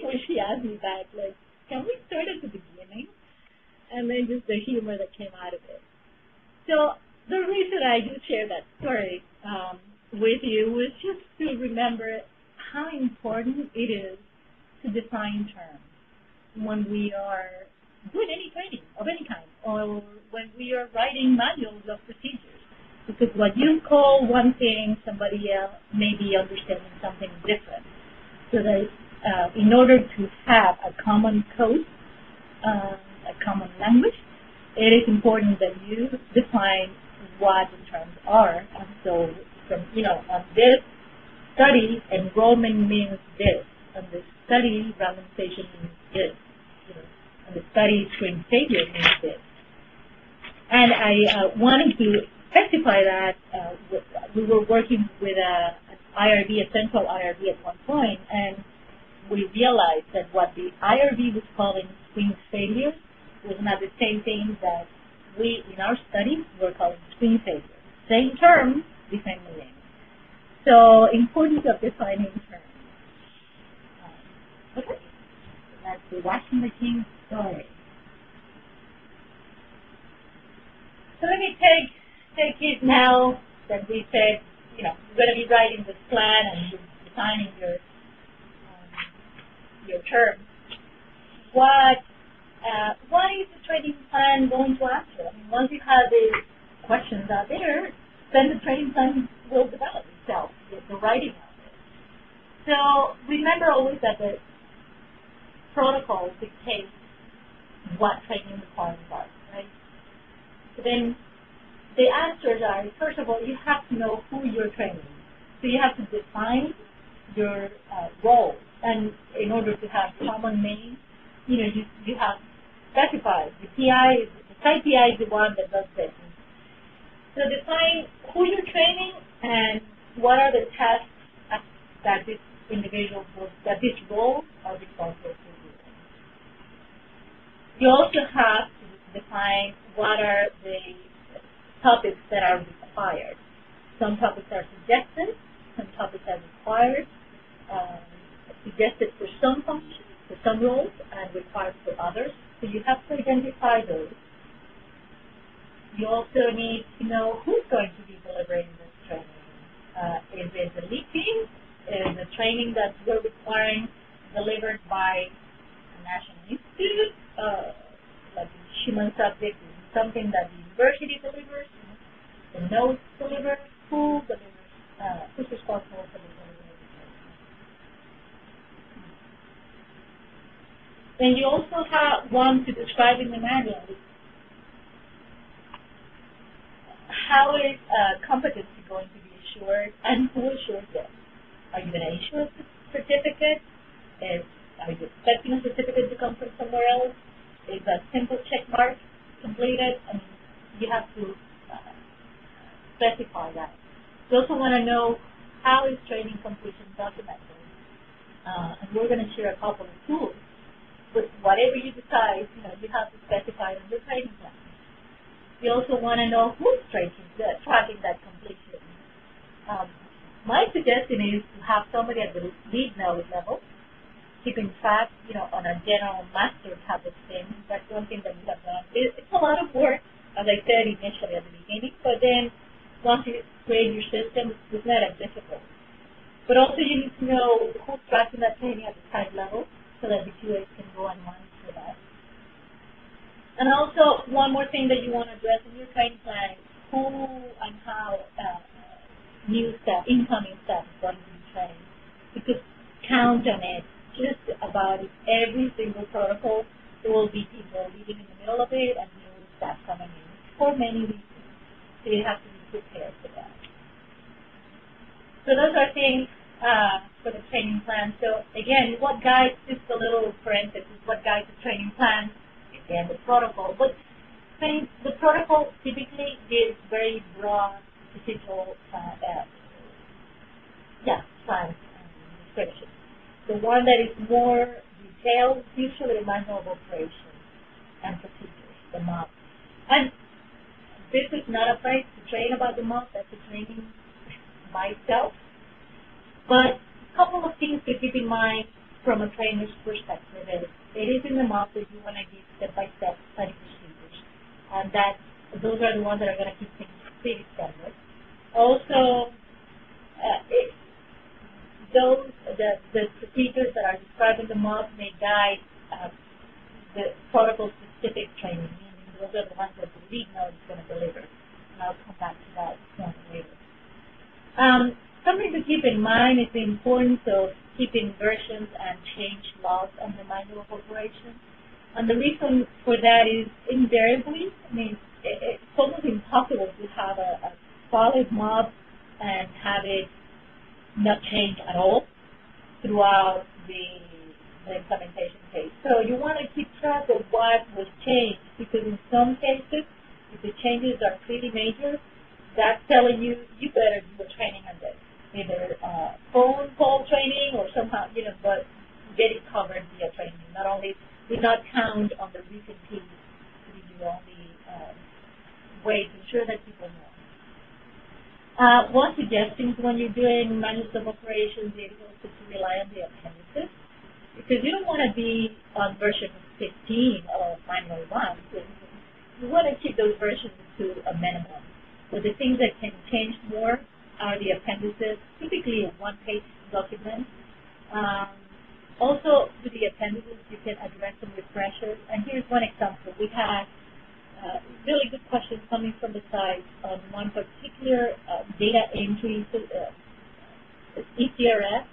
when she asked me back, like, can we start at the beginning? And then just the humor that came out of it. So the reason I just shared that story with you was just to remember how important it is to define terms when we are doing any training of any kind, or when we are writing manuals of procedures. Because what you call one thing, somebody else may be understanding something different. So that in order to have a common code, a common language, it is important that you define what the terms are. And so, on this study, enrollment means this. On this study, randomization means this. On the study, screen failure means this. And I wanted to specify that we were working with an IRB, a central IRB at one point, and we realized that what the IRB was calling screen failure was not the same thing that we, in our study, were calling screen failure. Same term, different meaning. So, importance of defining terms. Okay, that's the washing machine story. So let me take it now that we said, you're going to be writing this plan and defining your terms. What is the training plan going to answer? I mean, once you have the questions out there, then the training plan will develop itself with the writing of it. So remember always that the protocol dictates what training requirements are, right? So then the answers are, first of all, you have to know who you're training. So you have to define your role. And in order to have common names, you have to specify. The PI, the site PI is the one that does this. So define who you're training and what are the tasks that this individual, that this role are responsible for doing. You also have to define what are the topics that are required. Some topics are suggested, some topics are required, suggested for some functions, for some roles, and required for others. So you have to identify those. You also need to know who's going to be delivering this training. Is it the lead team? Is the training that we're requiring delivered by a national institute, like human subject, something that the university delivers, the notes deliver, who delivers, who's responsible for the delivery of the training. Then you also want to describe in the manual how is competency going to be assured and who assures it. Are you going to issue a certificate? Are you expecting a certificate to come from somewhere else? Is a simple check mark completed? I mean, you have to specify that. You also want to know how is training completion documented. And we're going to share a couple of tools. But whatever you decide, you have to specify on your training plan. You also want to know who's tracking that completion. My suggestion is to have somebody at the lead knowledge level, keeping track, on a general master type of thing. That's one thing that we have done. It's a lot of work, as I said initially at the beginning, but then once you create your system, it's not as difficult. But also you need to know who's tracking that training at the site level so that the QAs can go and monitor that. And also, one more thing that you want to address in your training plan is who and how new staff, incoming staff is going to be trained. Because count on it, just about every single protocol, there will be people leaving in the middle of it and new staff coming in for many reasons. So you have to be prepared for that. So those are things for the training plan. So again, what guides, just a little parenthesis, what guides the training plan? again, the protocol. But the protocol typically gives very broad procedural plans and description. The one that is more detailed is usually the manual of operation and procedures, the MOP. And this is not a place to train about the MOP, that's a training myself. But a couple of things to keep in mind from a trainer's perspective is it is in the MOP that you want to give step-by-step study procedures. And those are the ones that are going to keep things pretty standard. Also, the procedures that are described in the MOP may guide the protocol-specific training, meaning those are the ones that the lead node is going to deliver. And I'll come back to that point later. Something to keep in mind is the importance of keeping versions and change logs on the manual of operation. And the reason for that is invariably, it's almost impossible to have a solid MOP and have it not change at all throughout the implementation phase. So you want to keep track of what was changed, because in some cases, if the changes are pretty major, that's telling you better do a training on this, either phone call training or somehow, but get it covered via training. Not only do not count on the recent piece to be the only way to ensure that people know. One suggestion when you're doing manuals of operations is also to rely on the appendices, because you don't want to be on version 15 of manual 1. You want to keep those versions to a minimum. But the things that can change more are the appendices, typically a one-page document. Also, with the appendices, you can address some refreshers. And here's one example. We had really good questions coming from the site on one particular data entry, ECRS,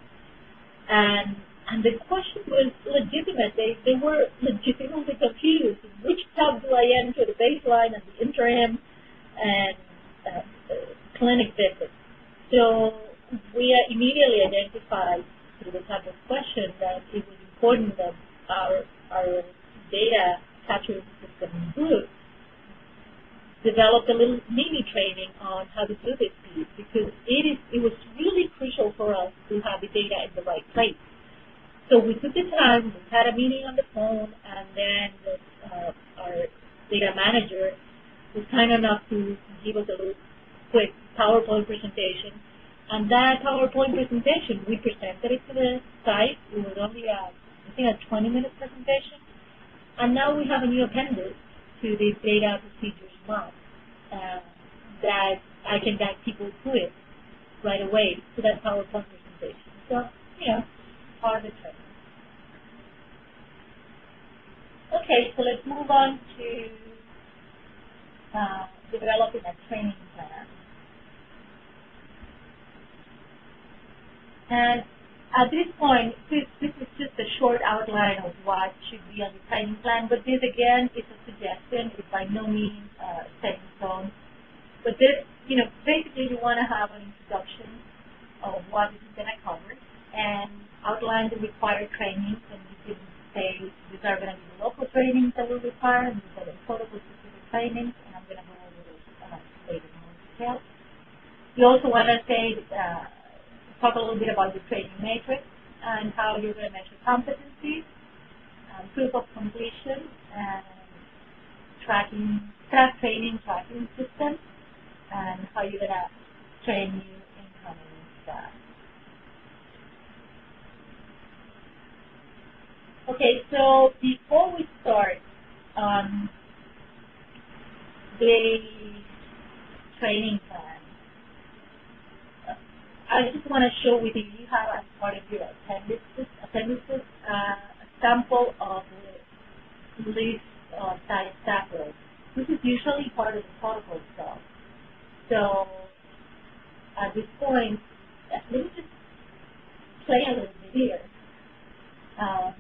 and the question was legitimate. They were legitimately confused. Which tab do I enter, the baseline and the interim and clinic visits? So we immediately identified through the type of question that it was important that our data capturing system group developed a little mini training on how to do this piece, because it was really crucial for us to have the data in the right place. So we took the time, we had a meeting on the phone, and then our data manager was kind enough to give us a little quick PowerPoint presentation. And that PowerPoint presentation, we presented it to the site. It was only a 20-minute presentation. And now we have a new appendix to the data procedures MOP that I can guide people through it right away to that PowerPoint presentation. So, part of the training. Okay, so let's move on to developing a training plan. And at this point, this is just a short outline of what should be on the training plan, but this again is a suggestion. It's by no means set in stone. But this, basically you want to have an introduction of what this is going to cover and outline the required trainings, and you can say these are going to be the local trainings that we'll require, and these are the protocol-specific trainings, and I'm going to go over those later in more detail. You also want to say talk a little bit about the training matrix and how you're going to measure competencies, proof of completion, and staff training tracking system, and how you're going to train new incoming staff. Okay, so before we start on the training plan, I just want to show with you have as part of your appendices a sample of the list of staff roles. This is usually part of the protocol itself. So at this point, let me just play a little bit here. I'm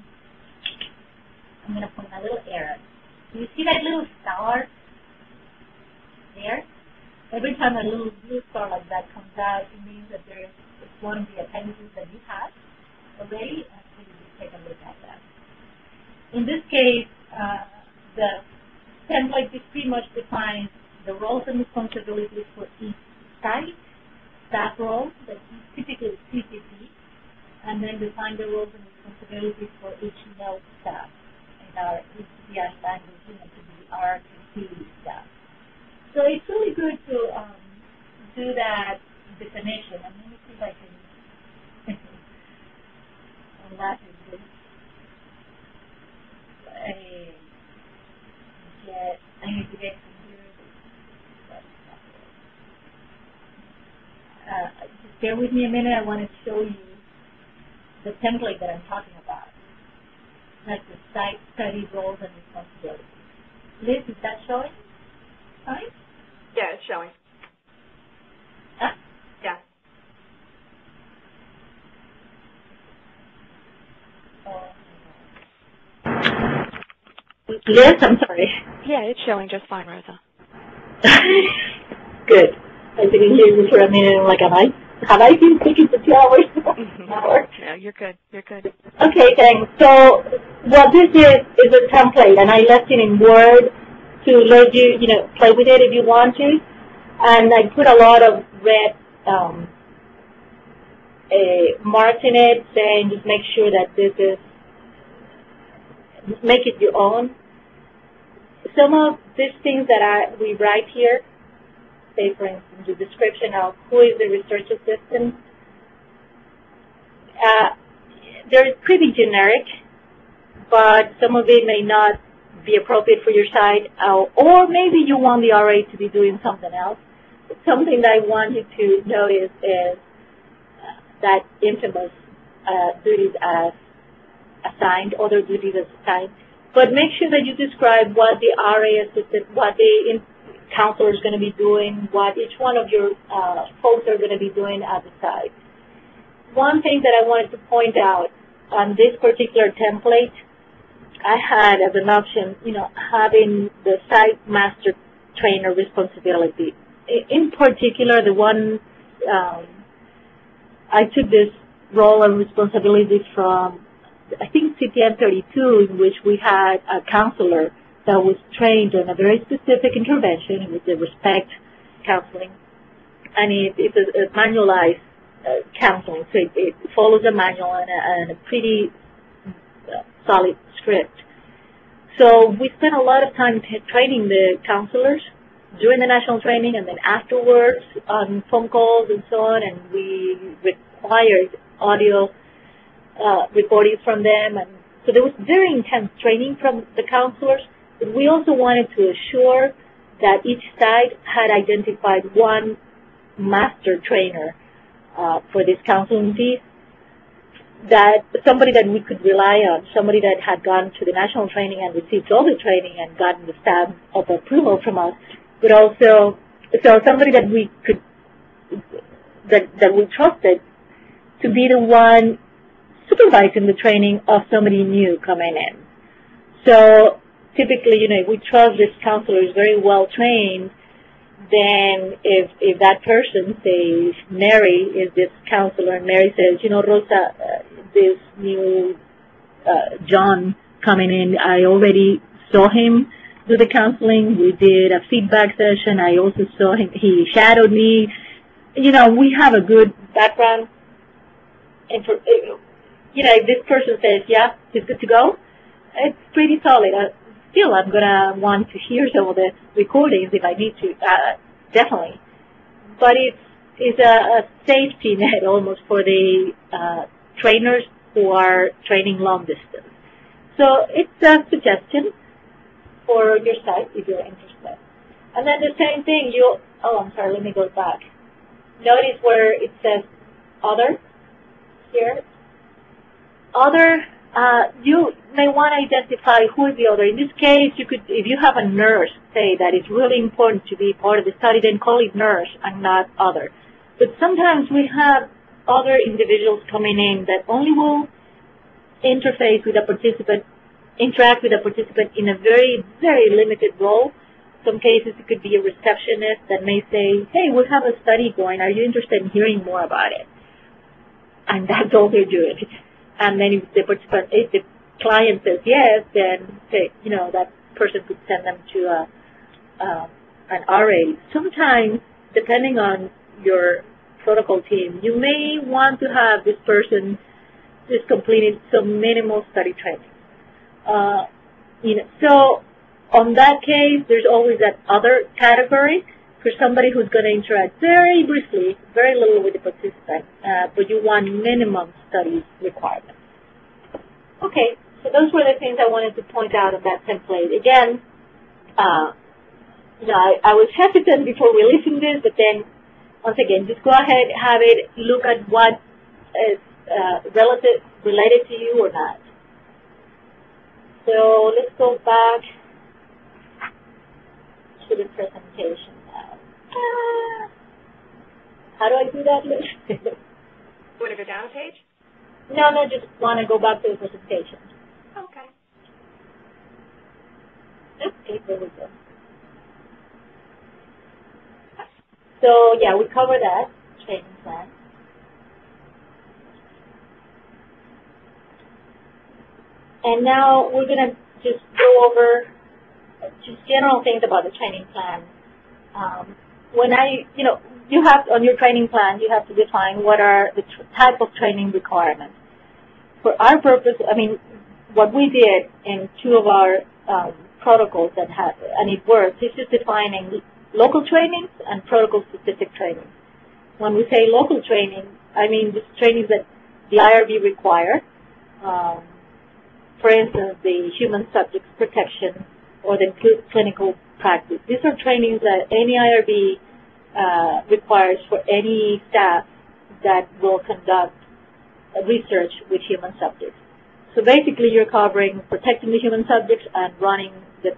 going to point a little arrow. Do you see that little star there? Every time a little blue star like that comes out, it means that it's one of the appendices that you have already, and so you take a look at that. In this case, the template is pretty much defines the roles and responsibilities for each site, staff role, that is typically CTP, and then define the roles and responsibilities for each node staff in our ECTN language, to be RTC staff. So it's really good to do that definition. And let me see if I can Latin this. I need to get from here. Just bear with me a minute. I want to show you the template that I'm talking about. That's the site study roles and responsibilities. Liz, is that showing? Fine? Yeah, it's showing. Huh? Yeah. Liz, I'm sorry. Yeah, it's showing just fine, Rosa. Good. I didn't hear you for a minute. I'm like, have I been speaking for 2 hours? No, you're good. You're good. Okay, thanks. So what this is a template, and I left it in Word to let you, play with it if you want to. And I put a lot of red marks in it, saying just make sure that this is, make it your own. Some of these things that we write here, say for instance the description of who is the research assistant, they're pretty generic, but some of it may not be appropriate for your site, or maybe you want the RA to be doing something else. Something that I want you to notice is that infamous duties as assigned, other duties as assigned, but make sure that you describe what the RA assistant, what the counselor is going to be doing, what each one of your folks are going to be doing at the site. One thing that I wanted to point out on this particular template, I had as an option, having the site master trainer responsibility. In particular, the one, I took this role and responsibility from, I think, CTN 32, in which we had a counselor that was trained on a very specific intervention with the respect counseling. And it's a manualized counseling, so it follows a manual and a pretty solid script. So we spent a lot of time training the counselors during the national training and then afterwards on phone calls and so on, and we required audio recordings from them. And so there was very intense training from the counselors, but we also wanted to assure that each site had identified one master trainer for this counseling piece, that somebody that we could rely on, somebody that had gone to the national training and received all the training and gotten the stamp of approval from us, but also somebody that we could, that we trusted to be the one supervising the training of somebody new coming in. So typically, if we trust this counselor is very well trained, then if that person, say Mary is this counselor, and Mary says, Rosa, this new John coming in, I already saw him do the counseling. We did a feedback session. I also saw him. He shadowed me. We have a good background. And if this person says, yeah, he's good to go, it's pretty solid. Still, I'm going to want to hear some of the recordings if I need to, definitely. But it's a safety net almost for the trainers who are training long distance. So it's a suggestion for your site if you're interested. And then the same thing, I'm sorry, let me go back. Notice where it says other here. Other, you may want to identify who is the other. In this case, you could, if you have a nurse, say that it's really important to be part of the study, then call it nurse and not other. But sometimes we have other individuals coming in that only will interface with a participant, interact with a participant in a very, very limited role. Some cases it could be a receptionist that may say, hey, we have a study going. Are you interested in hearing more about it? And that's all they're doing. And then if the client says yes, then say, person could send them to an RA. Sometimes, depending on your protocol team, you may want to have this person just completing some minimal study training. So on that case, there's always that other category for somebody who's going to interact very briefly, very little with the participant, but you want minimum study requirements. Okay, so those were the things I wanted to point out on that template. Again, I was hesitant before releasing this, but then, once again, just go ahead, have it, look at what is related to you or not. So let's go back to the presentation now. How do I do that, Liz? Want to go down a page? No, just want to go back to the presentation. Okay. Okay, there we go. So, yeah, we covered that training plan. And now we're going to just go over just general things about the training plan. You have, on your training plan, you have to define what are the type of training requirements. For our purpose, what we did in two of our protocols and it worked, is just defining local trainings and protocol-specific trainings. When we say local training, I mean just trainings that the IRB require. For instance, the human subjects protection or the clinical practice. These are trainings that any IRB requires for any staff that will conduct research with human subjects. So basically, you're covering protecting the human subjects and running the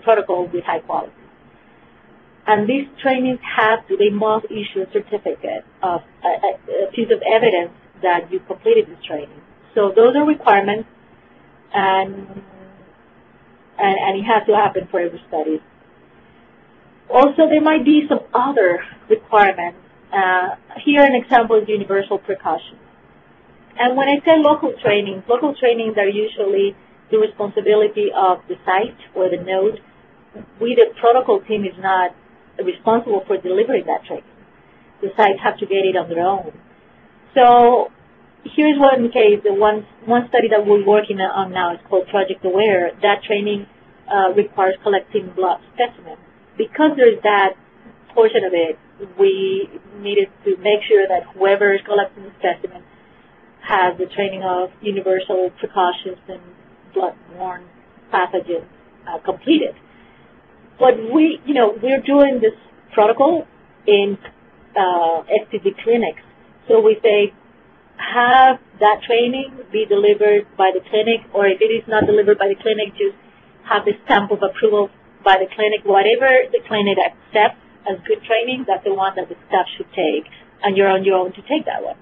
protocol with high quality. And these trainings they must issue a certificate of a piece of evidence that you completed this training. So those are requirements, and it has to happen for every study. Also, there might be some other requirements. Here, an example is universal precautions. And when I say local trainings are usually the responsibility of the site or the node. We, the protocol team, is not responsible for delivering that training. The sites have to get it on their own. So here's one case. The one study that we're working on now is called Project Aware. That training requires collecting blood specimens. Because there's that portion of it, we needed to make sure that whoever is collecting the specimen has the training of universal precautions and blood-borne pathogens completed. But we're doing this protocol in STD clinics. So we say, have that training be delivered by the clinic, or if it is not delivered by the clinic, just have the stamp of approval by the clinic. Whatever the clinic accepts as good training, that's the one that the staff should take, and you're on your own to take that one.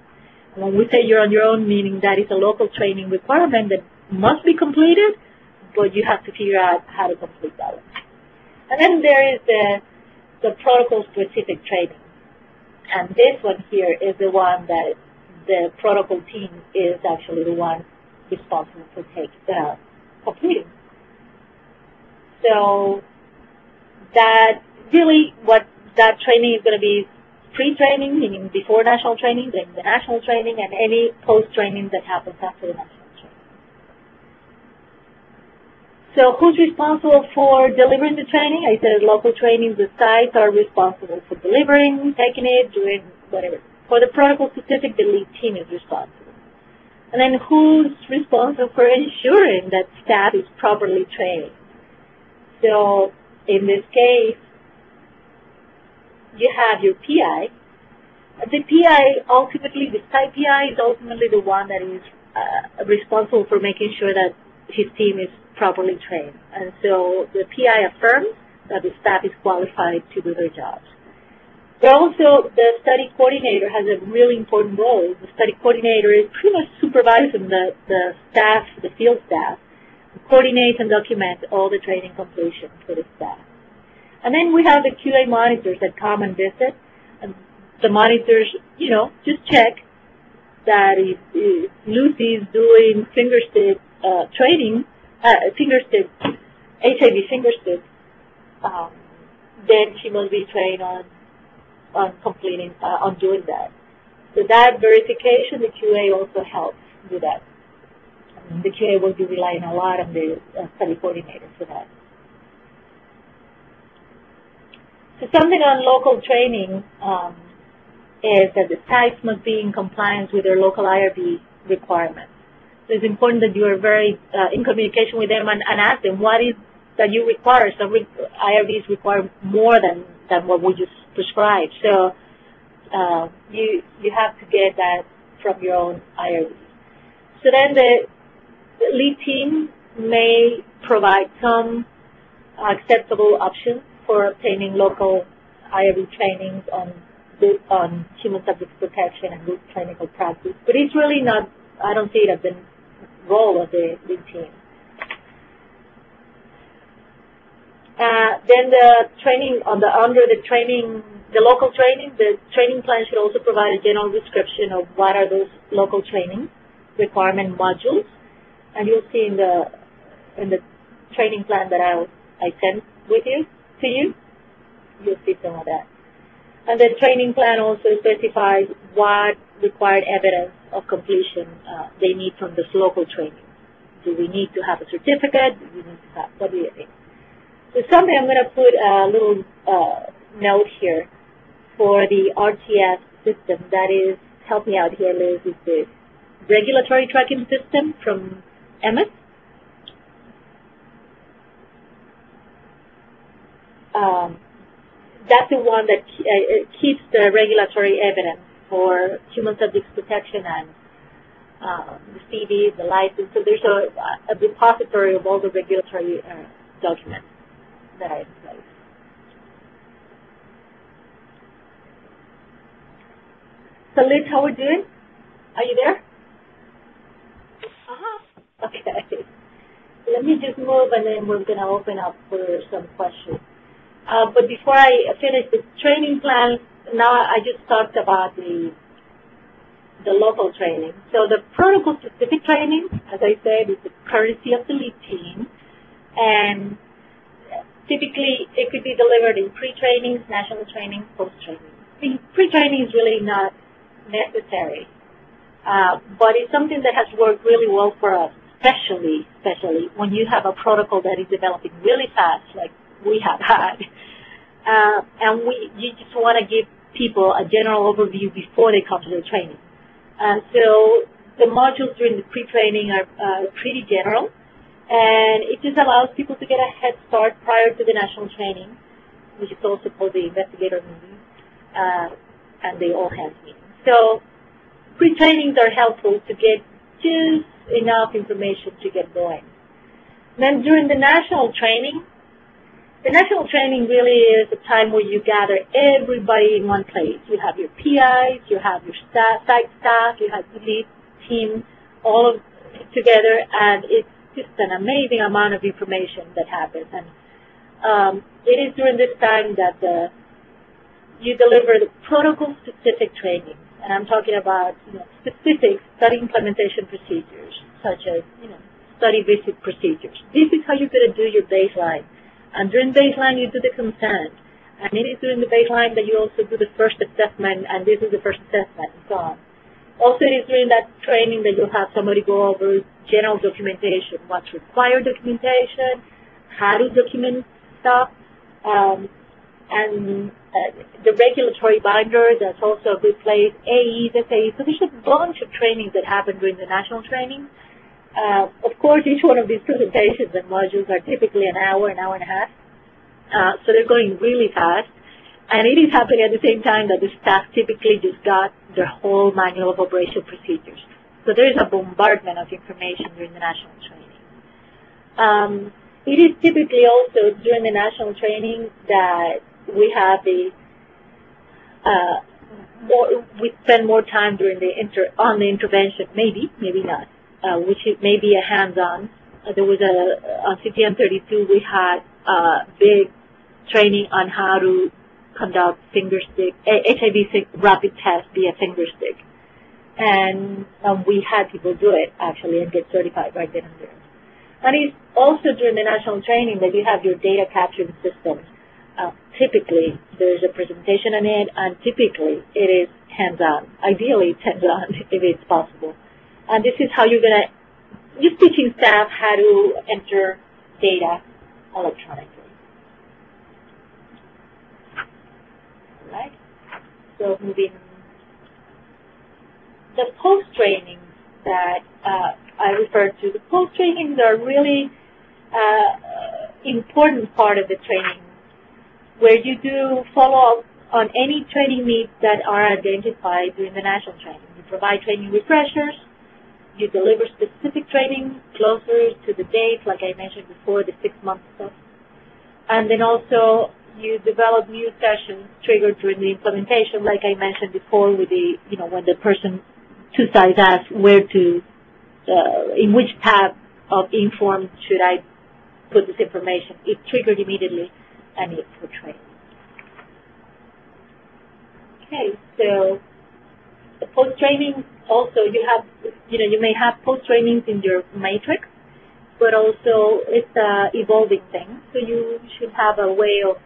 And when we say you're on your own, meaning that is a local training requirement that must be completed, but you have to figure out how to complete that one. And then there is the protocol-specific training. And this one here is the one that the protocol team is actually the one responsible for completing. So that really what that training is going to be pre-training, meaning before national training, then the national training, and any post-training that happens after the national training. So who's responsible for delivering the training? I said local training, the sites are responsible for delivering, taking it, doing whatever. For the protocol-specific, the lead team is responsible. And then who's responsible for ensuring that staff is properly trained? So in this case, you have your PI. The PI ultimately, the site PI is ultimately the one that is responsible for making sure that his team is properly trained. And so the PI affirms that the staff is qualified to do their jobs. But also the study coordinator has a really important role. The study coordinator is pretty much supervising the staff, the field staff, coordinates and documents all the training completion for the staff. And then we have the QA monitors that come and visit. And the monitors, just check that if Lucy is doing finger stick training finger stick, HIV finger stick, then she must be trained on completing, on doing that. So that verification, the QA also helps do that. The QA will be relying a lot on the study coordinator for that. So something on local training is that the sites must be in compliance with their local IRB requirements. So it's important that you are very in communication with them and ask them what is that you require. Some IRBs require more than what we just prescribed. So you have to get that from your own IRB. So then the lead team may provide some acceptable options for obtaining local IRB trainings on human subject protection and good clinical practice. But it's really not, I don't see it as the role of the lead team. Then the training, the local training, the training plan should also provide a general description of what are those local training requirement modules. And you'll see in the training plan that I sent to you, you'll see some of that. And the training plan also specifies what required evidence of completion they need from this local training. Do we need to have a certificate? Do we need to have, what do you think? So something I'm going to put a little note here for the RTS system. That is, help me out here, Liz, is the regulatory tracking system from MS. That's the one that keeps the regulatory evidence for human subjects protection and the CD, the license. So there's a repository of all the regulatory documents that are in place. So Liz, how are we doing? Are you there? Okay. Let me just move and then we're going to open up for some questions. But before I finish the training plan, now I just talked about the local training. So the protocol-specific training, as I said, is the courtesy of the lead team. And typically, it could be delivered in pre-trainings, national training, post-training. Pre-training is really not necessary, but it's something that has worked really well for us, especially when you have a protocol that is developing really fast, like we have had. And you just want to give people a general overview before they come to the training. So the modules during the pre-training are pretty general, and it just allows people to get a head start prior to the national training, which is also called the investigator meeting and the all-hands meeting. So pre-trainings are helpful to get just enough information to get going. Then during the national training really is a time where you gather everybody in one place. You have your PIs, you have your site staff, you have the lead team, all of together, and it's just an amazing amount of information that happens. And it is during this time that you deliver the protocol-specific training. And I'm talking about specific study implementation procedures, such as study visit procedures. This is how you're going to do your baseline. And during baseline, you do the consent. And it is during the baseline that you also do the first assessment, and this is the first assessment, and so on. Also, it is during that training that you'll have somebody go over general documentation, what's required documentation, how to document stuff, and the regulatory binder, that's also a good place, AEs, SAEs. So there's a bunch of trainings that happen during the national training. Of course, each one of these presentations and modules are typically an hour and a half. So they're going really fast. And it is happening at the same time that the staff typically just got their whole manual of operation procedures. So there is a bombardment of information during the national training. It is typically also during the national training that we have we spend more time during on the intervention, maybe not, which may be a hands-on. There was on CTN 32, we had big training on how to conduct finger stick, HIV rapid test via finger stick. And we had people do it, actually, and get certified right then and there. And it's also during the national training that you have your data capturing systems. Typically, there's a presentation on it, and typically it is hands-on. Ideally, it's hands-on if it's possible. And this is how you're going to, just teaching staff how to enter data electronically. All right? So moving, the post-trainings that I referred to, the post-trainings are really important part of the training, where you do follow up on any training needs that are identified during the national training. You provide training refreshers, you deliver specific training closer to the date, like I mentioned before, the 6-month stuff. And then also you develop new sessions triggered during the implementation, like I mentioned before, with the, when the person two sides asks where to, in which tab of Inform should I put this information. It's triggered immediately and it's for training. Okay, so the post-training also, you may have post-trainings in your matrix, but also it's an evolving thing, so you should have a way of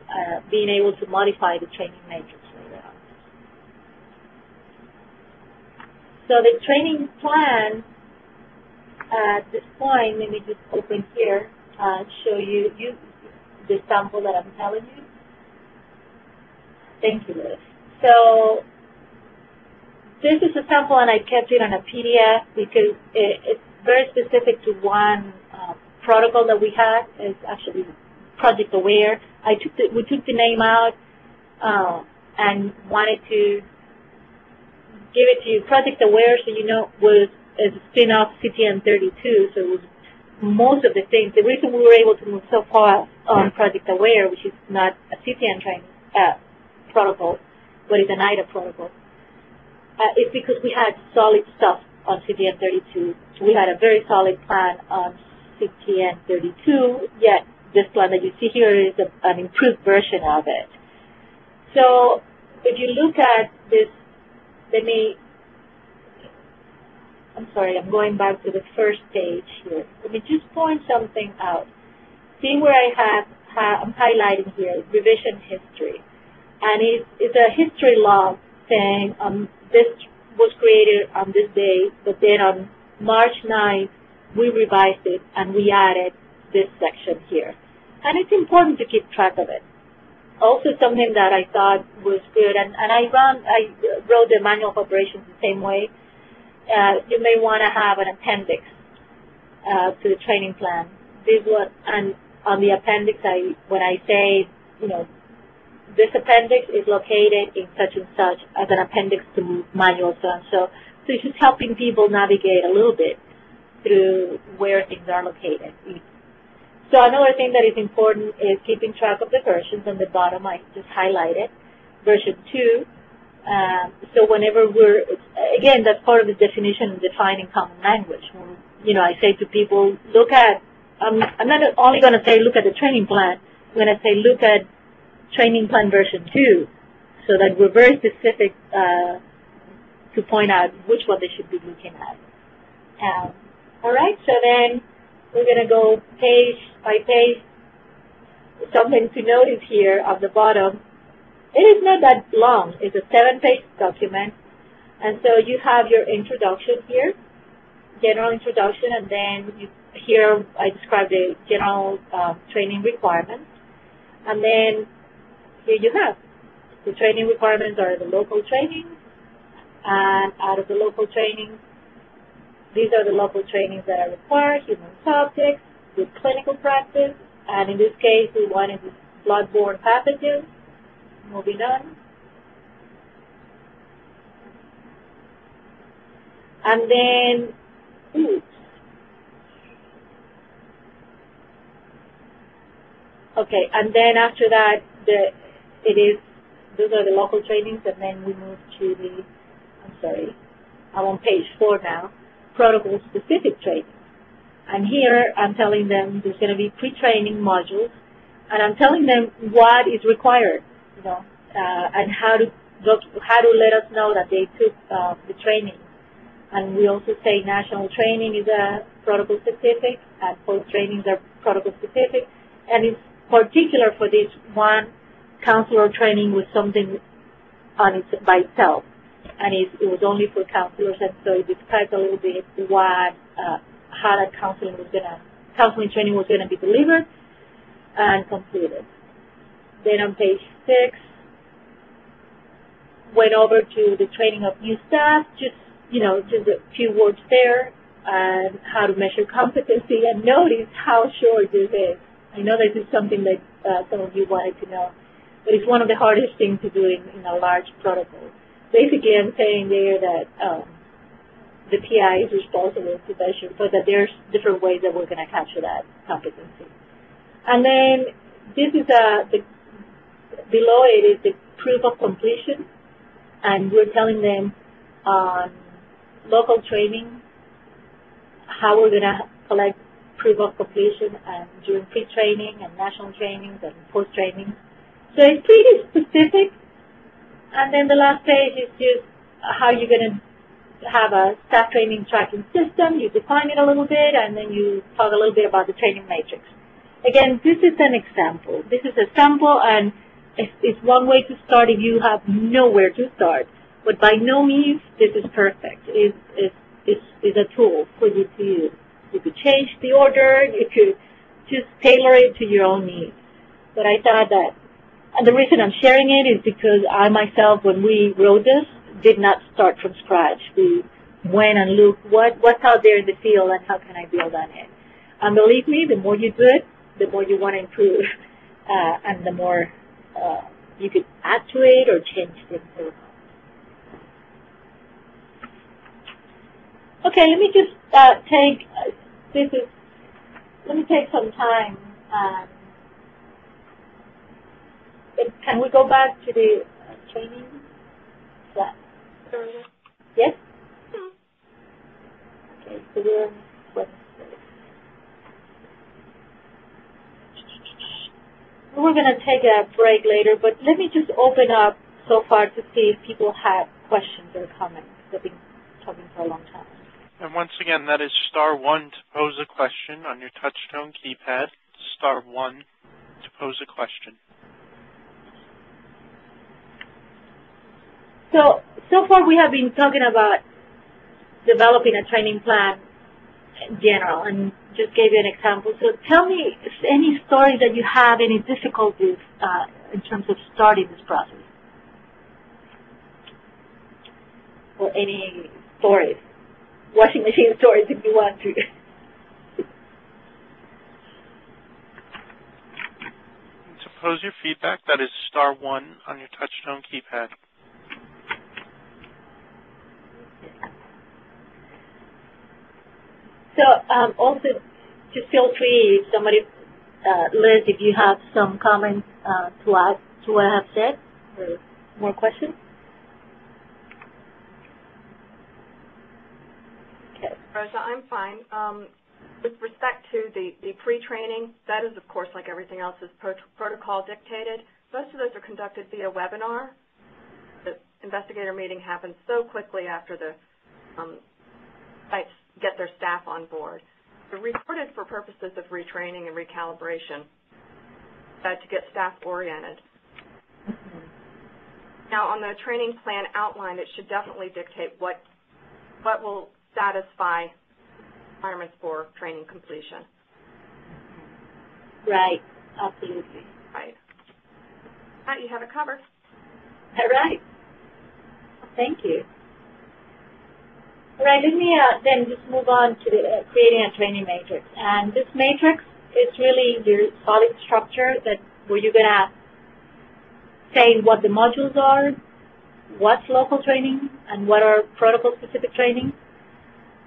being able to modify the training matrix later on. So the training plan at this point, let me just open here and show you the sample that I'm telling you. Thank you, Liz. So this is a sample, and I kept it on a PDF because it's very specific to one protocol that we had. It's actually Project Aware. We took the name out and wanted to give it to you. Project Aware, so was a spin-off CTN 32, so it was most of the things. The reason we were able to move so far on Project Aware, which is not a CTN training protocol, but is an IDA protocol, is because we had solid stuff on CTN 32. We had a very solid plan on CTN 32, yet this plan that you see here is an improved version of it. So if you look at this, I'm sorry, I'm going back to the first page here. Let me just point something out. See where I'm highlighting here, revision history. And it's a history log saying this was created on this day, but then on March 9th, we revised it and we added this section here. And it's important to keep track of it. Also something that I thought was good, and I wrote the manual of operations the same way. You may want to have an appendix to the training plan. And on the appendix, when I say, this appendix is located in such and such as an appendix to manual so it's just helping people navigate a little bit through where things are located. So another thing that is important is keeping track of the versions. On the bottom, I just highlighted version 2. So whenever again, that's part of the definition of defining common language. I say to people, I'm not only going to say look at the training plan, I'm going to say look at training plan version 2, so that we're very specific to point out which one they should be looking at. All right, so then we're going to go page by page. Something to notice here on the bottom, it is not that long. It's a 7-page document, and so you have your introduction here, general introduction, and then here I describe the general training requirements, and then here you have the training requirements are the local trainings, and out of the local trainings, these are the local trainings that are required: human subjects, with clinical practice, and in this case we wanted this blood-borne pathogens. Moving on. And then, okay, and then after that, those are the local trainings, and then we move to I'm on page 4 now, protocol-specific training. And here I'm telling them there's going to be pre-training modules, and I'm telling them what is required, and how to let us know that they took the training. And we also say national training is a protocol specific and post-trainings are protocol specific. And it's particular for this one, counselor training was something on its, by itself. And it was only for counselors, and so it describes a little bit what, how that counseling training was going to be delivered and completed. Then on page 6, went over to the training of new staff, just a few words there, and how to measure competency, and notice how short this is. I know this is something that some of you wanted to know, but it's one of the hardest things to do in a large protocol. Basically, I'm saying there that the PI is responsible to measure, but that there's different ways that we're going to capture that competency. And then this is below it is the proof of completion, and we're telling them on local training how we're going to collect proof of completion and during pre-training and national trainings and post-training. So it's pretty specific. And then the last page is just how you're going to have a staff training tracking system. You define it a little bit, and then you talk a little bit about the training matrix. Again, this is an example. This is a sample, and it's one way to start if you have nowhere to start. But by no means this is perfect. It's a tool for you to use. You could change the order. You could just tailor it to your own needs. But I thought that, and the reason I'm sharing it is because I myself, when we wrote this, did not start from scratch. We went and looked what's out there in the field and how can I build on it. And believe me, the more you do it, the more you want to improve, and the more you could add to it or change things. Okay, let me just let me take some time. Can we go back to the training? Yes? Okay, so we're on Wednesday. We're going to take a break later, but let me just open up so far to see if people have questions or comments. I've been talking for a long time. And once again, that is *1 to pose a question on your touchtone keypad. *1 to pose a question. So far we have been talking about developing a training plan in general, and just gave you an example. So tell me any stories that you have, any difficulties in terms of starting this process, or any stories, washing machine stories if you want to. To pose your feedback, that is *1 on your touchtone keypad. So also, just feel free, if somebody, Liz, if you have some comments to add to what I have said, or more questions. Okay. Rosa, I'm fine. With respect to the pre-training, that is, of course, like everything else, is protocol dictated. Most of those are conducted via webinar. The investigator meeting happens so quickly after the sites get their staff on board. They're recorded for purposes of retraining and recalibration to get staff oriented. Now, on the training plan outline, it should definitely dictate what will satisfy requirements for training completion. Right, absolutely. Right. You have it covered. All right. Thank you. All right, let me then just move on to the, creating a training matrix. And this matrix is really your solid structure where you're going to say what the modules are, what's local training, and what are protocol-specific training.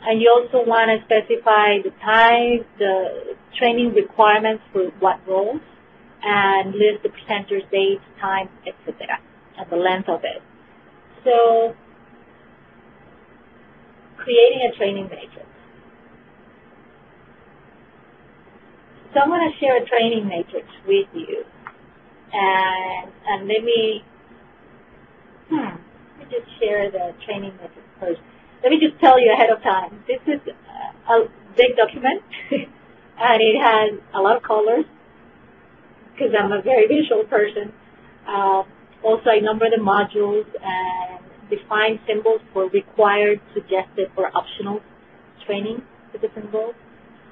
And you also want to specify the time, the training requirements for what roles, and list the presenters' dates, time, etc., and the length of it. So, creating a training matrix. So I'm going to share a training matrix with you. And let me just share the training matrix first. let me just tell you ahead of time. This is a big document, and it has a lot of colors because I'm a very visual person. Also, I number the modules and define symbols for required, suggested, or optional training for different goals.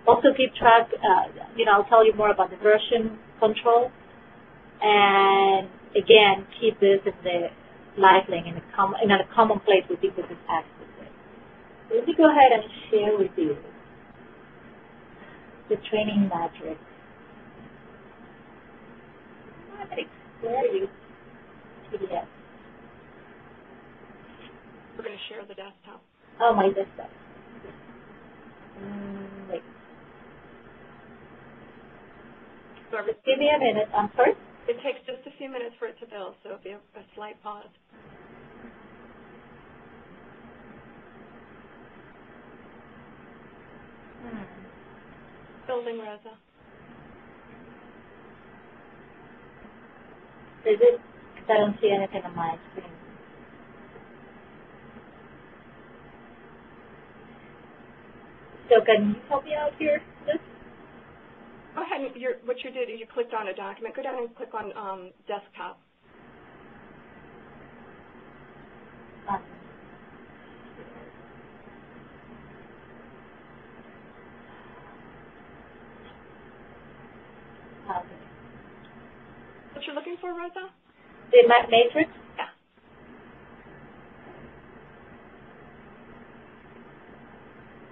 Also keep track, I'll tell you more about the version control. And again, keep this in the live link in a common place where people can access it. So let me go ahead and share with you the training matrix. Where are you? PDF. We're going to share the desktop. Oh, my desktop. Wait. Just give me a minute. I'm sorry? It takes just a few minutes for it to build, so if you have a slight pause. Building, Rosa. Is it? Because I don't see anything on my screen. So can you help me out here? Go ahead and what you did is you clicked on a document. Go down and click on desktop. What you're looking for, Rosa? The matrix? Yeah.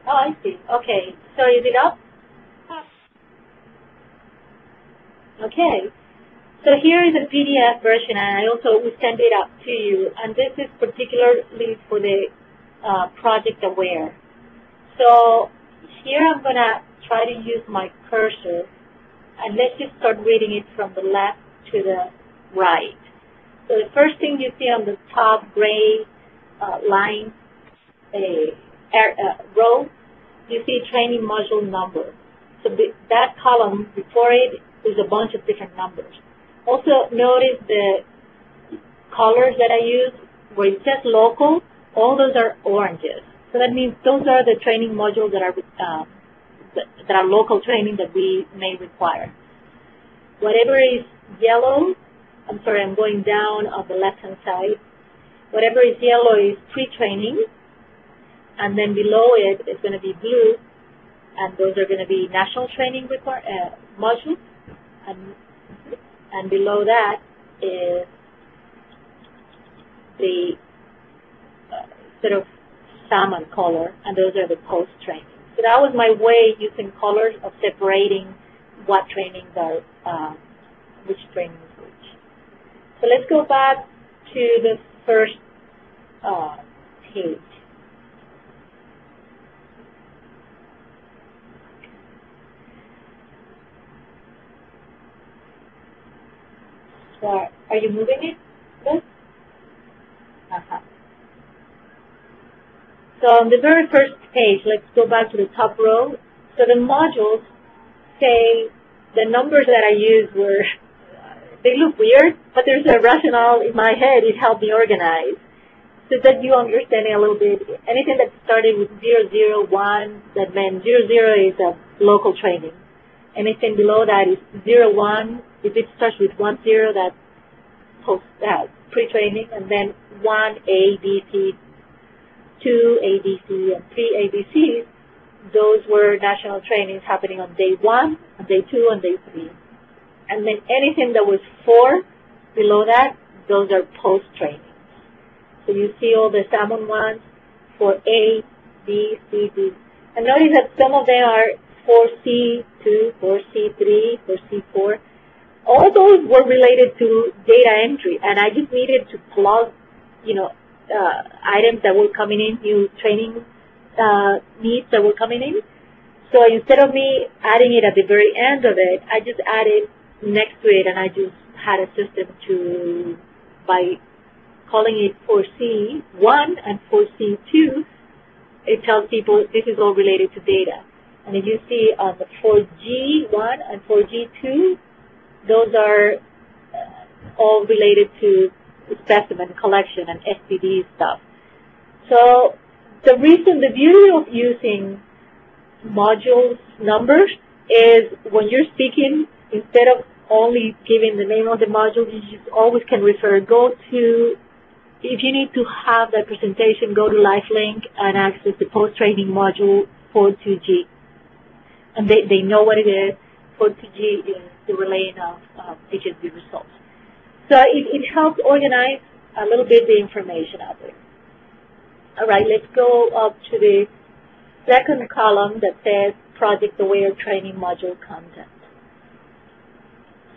Oh, I see. Okay. So is it up? Okay. So here is a PDF version, and we send it up to you. And this is particularly for the Project Aware. So here I'm going to try to use my cursor, and let's just start reading it from the left to the right. So the first thing you see on the top gray line row, you see training module number. So that column before it is a bunch of different numbers. Also notice the colors that I use where it says local, all those are oranges. So that means those are the training modules that are local training that we may require. Whatever is yellow, I'm sorry, I'm going down on the left-hand side. Whatever is yellow is pre-training, and then below it is going to be blue, and those are going to be national training modules, and below that is the sort of salmon color, and those are the post-training. So that was my way using colors of separating what trainings are, which trainings which. So let's go back to the first page. So are you moving it? Yes? So on the very first page, let's go back to the top row. So the modules say the numbers that I used they look weird, but there's a rationale in my head. It helped me organize so that you understand it a little bit. Anything that started with 001, that meant 00 is a local training. Anything below that is 01. If it starts with 10, that's pre-training, and then 1 ABC, 2 ABC, and 3 ABCs, those were national trainings happening on day 1, on day 2, and day 3. And then anything that was 4 below that, those are post-trainings. So you see all the salmon ones for A, B, C, D. And notice that some of them are 4C2, 4C3, 4C4. All those were related to data entry, and I just needed to plug, items that were coming in, new training needs that were coming in. So instead of me adding it at the very end of it, I just added next to it, and I just had a system by calling it 4C1 and 4C2, it tells people this is all related to data. And if you see on the 4G1 and 4G2, those are all related to specimen collection and STD stuff. So the beauty of using modules numbers is when you're speaking, instead of only giving the name of the module, you just always can refer, if you need to have that presentation, go to LifeLink and access the post-training module 42G. And they know what it is. 42G is the relaying of HSV results. So it helps organize a little bit the information out there. All right, let's go up to the second column that says project-aware training module content.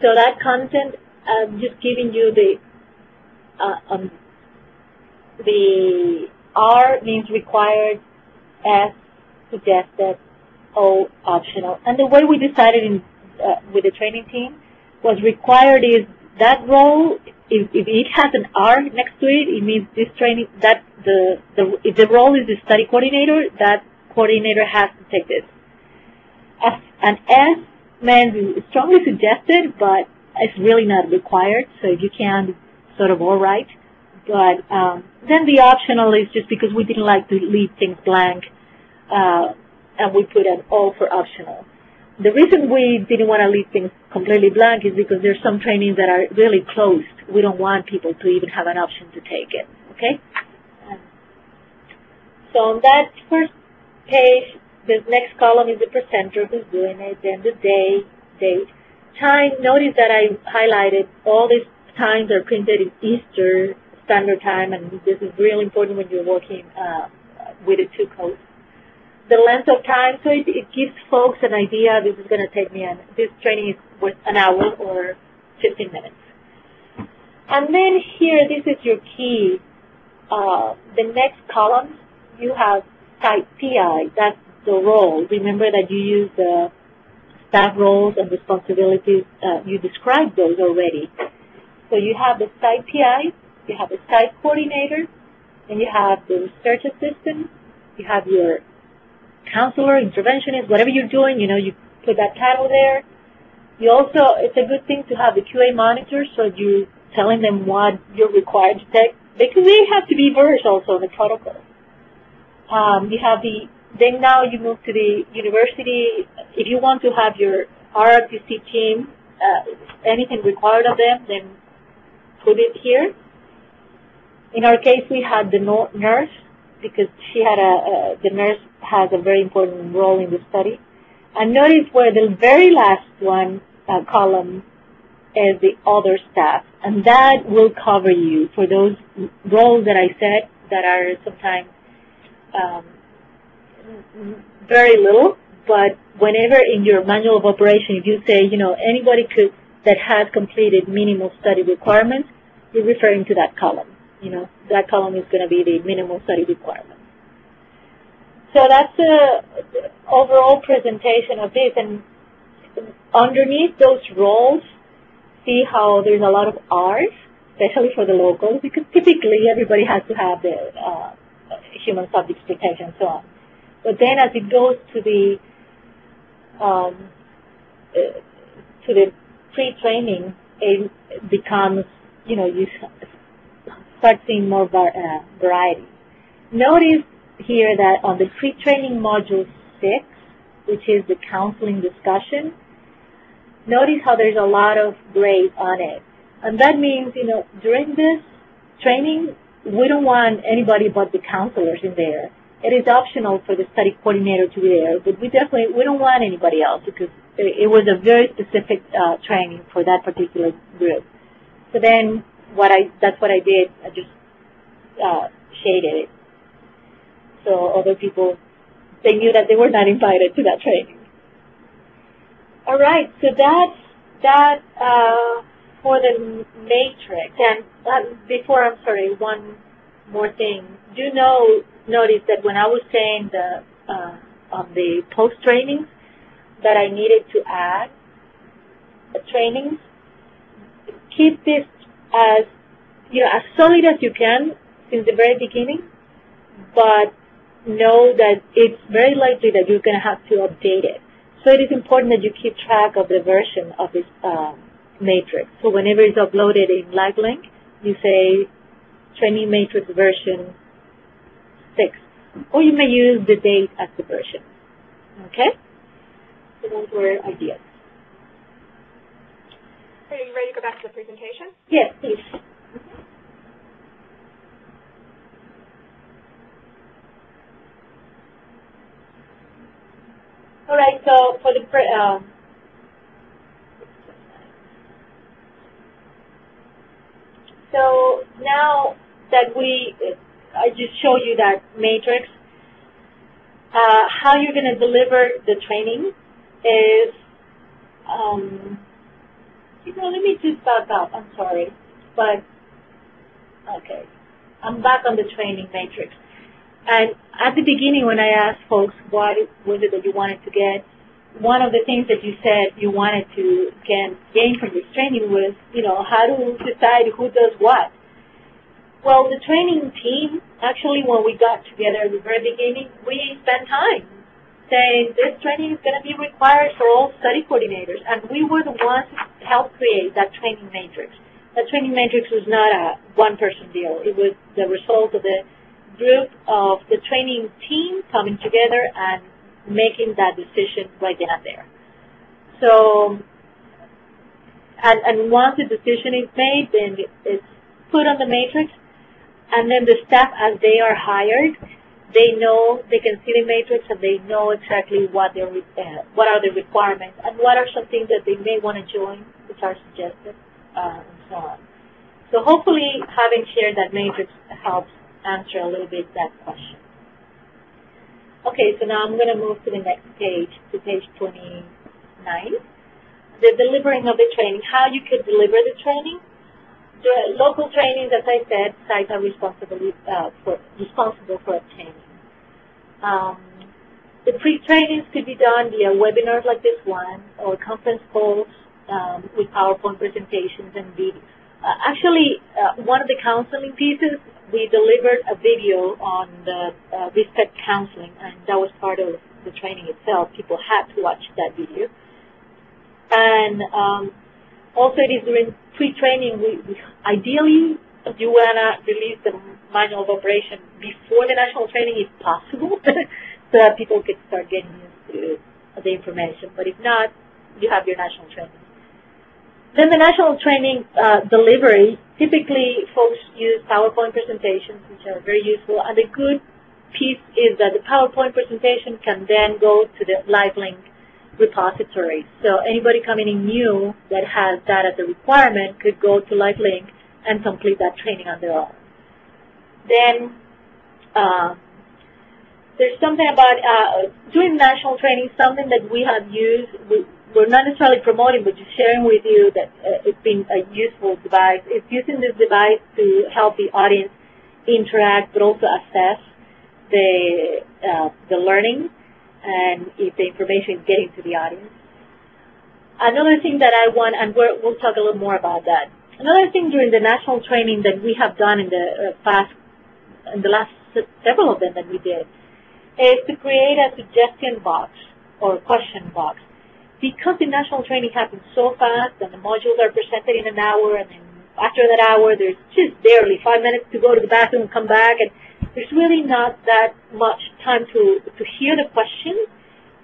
So that content, I'm just giving you the R means required, S suggested, O optional. And the way we decided with the training team was required is that role, if it has an R next to it, it means this training, that if the role is the study coordinator, that coordinator has to take this. An S means strongly suggested, but it's really not required, so if you can, sort of all right. But then the optional is just because we didn't like to leave things blank, and we put an O for optional. The reason we didn't want to leave things completely blank is because there's some trainings that are really closed. We don't want people to even have an option to take it, okay? So on that first page, the next column is the presenter who's doing it, then the day, date, time. Notice that I highlighted all these times are printed in Eastern Standard Time, and this is really important when you're working with the two codes. The length of time, so it gives folks an idea. This is going to take me, this training is worth an hour or 15 minutes. And then here, this is your key. The next column, you have site PI. That's the role. Remember that you use the staff roles and responsibilities. You described those already. So you have the site PI, you have the site coordinator, and you have the research assistant, you have your counselor, interventionist, whatever you're doing, you put that title there. You also, it's a good thing to have the QA monitor, so you're telling them what you're required to take, because they have to be versed also in the protocol. You have then now you move to the university. If you want to have your RRTC team, anything required of them, then put it here. In our case, we had the nurse, because she had the nurse has a very important role in the study. And notice where the very last column is the other staff, and that will cover you for those roles that I said that are sometimes very little, but whenever in your manual of operation, if you say, anybody that has completed minimal study requirements, you're referring to that column. That column is going to be the minimal study requirement. So that's the overall presentation of this. And underneath those roles, see how there's a lot of R's, especially for the locals, because typically everybody has to have the human subject protection and so on. But then as it goes to the pre-training, it becomes, you start seeing more variety. Notice here that on the pre-training module 6, which is the counseling discussion, notice how there's a lot of gray on it. And that means, during this training, we don't want anybody but the counselors in there. It is optional for the study coordinator to be there, but we don't want anybody else because it was a very specific training for that particular group. So then that's what I did. I just shaded it. So other people, they knew that they were not invited to that training. All right, so that's for the matrix. And before, I'm sorry, one more thing. Notice that when I was saying on the post-trainings that I needed to add trainings, keep this as solid as you can since the very beginning, but know that it's very likely that you're going to have to update it. So it is important that you keep track of the version of this matrix. So whenever it's uploaded in LiveLink, you say training matrix version 6 or you may use the date as the version. Okay? So those were ideas. Are you ready to go back to the presentation? Yes, please. All right, so for the so now that I just showed you that matrix, how you're going to deliver the training is, let me just back up. I'm sorry, but okay, I'm back on the training matrix. And at the beginning, when I asked folks what was it that you wanted to get, one of the things that you said you wanted to gain from this training was, how to decide who does what. Well, the training team, actually, when we got together at the very beginning, we spent time saying this training is going to be required for all study coordinators. And we were the ones who helped create that training matrix. That training matrix was not a one-person deal. It was the result of the group of the training team coming together and making that decision right then and there. So, and once the decision is made, then it's put on the matrix, and then the staff, as they are hired, they can see the matrix and they know exactly what are the requirements and what are some things that they may want to join, which are suggested, and so on. So hopefully having shared that matrix helps answer a little bit that question. Okay, so now I'm going to move to the next page, to page 29. The delivering of the training, how you could deliver the training. The local trainings, as I said, sites are responsible for obtaining. The pre-trainings could be done via webinars like this one, or conference calls with PowerPoint presentations and videos. Actually, one of the counseling pieces, we delivered a video on the reasearch counseling, and that was part of the training itself. People had to watch that video. And also, it is during pre-training, ideally, you want to release the manual of operation before the national training if possible, so that people could start getting used to the information. But if not, you have your national training. Then the national training delivery, typically folks use PowerPoint presentations, which are very useful. And the good piece is that the PowerPoint presentation can then go to the LiveLink repository. So anybody coming in new that has that as a requirement could go to LiveLink and complete that training on their own. Then there's something about during national training, something that we have used. We're not necessarily promoting, but just sharing with you that it's been a useful device. It's using this device to help the audience interact, but also assess the learning and if the information is getting to the audience. Another thing that I want, and we'll talk a little more about that. Another thing during the national training that we have done in the last several of them that we did, is to create a suggestion box or question box. Because the national training happens so fast and the modules are presented in an hour, and then after that hour there's just barely 5 minutes to go to the bathroom and come back, and there's really not that much time to hear the questions.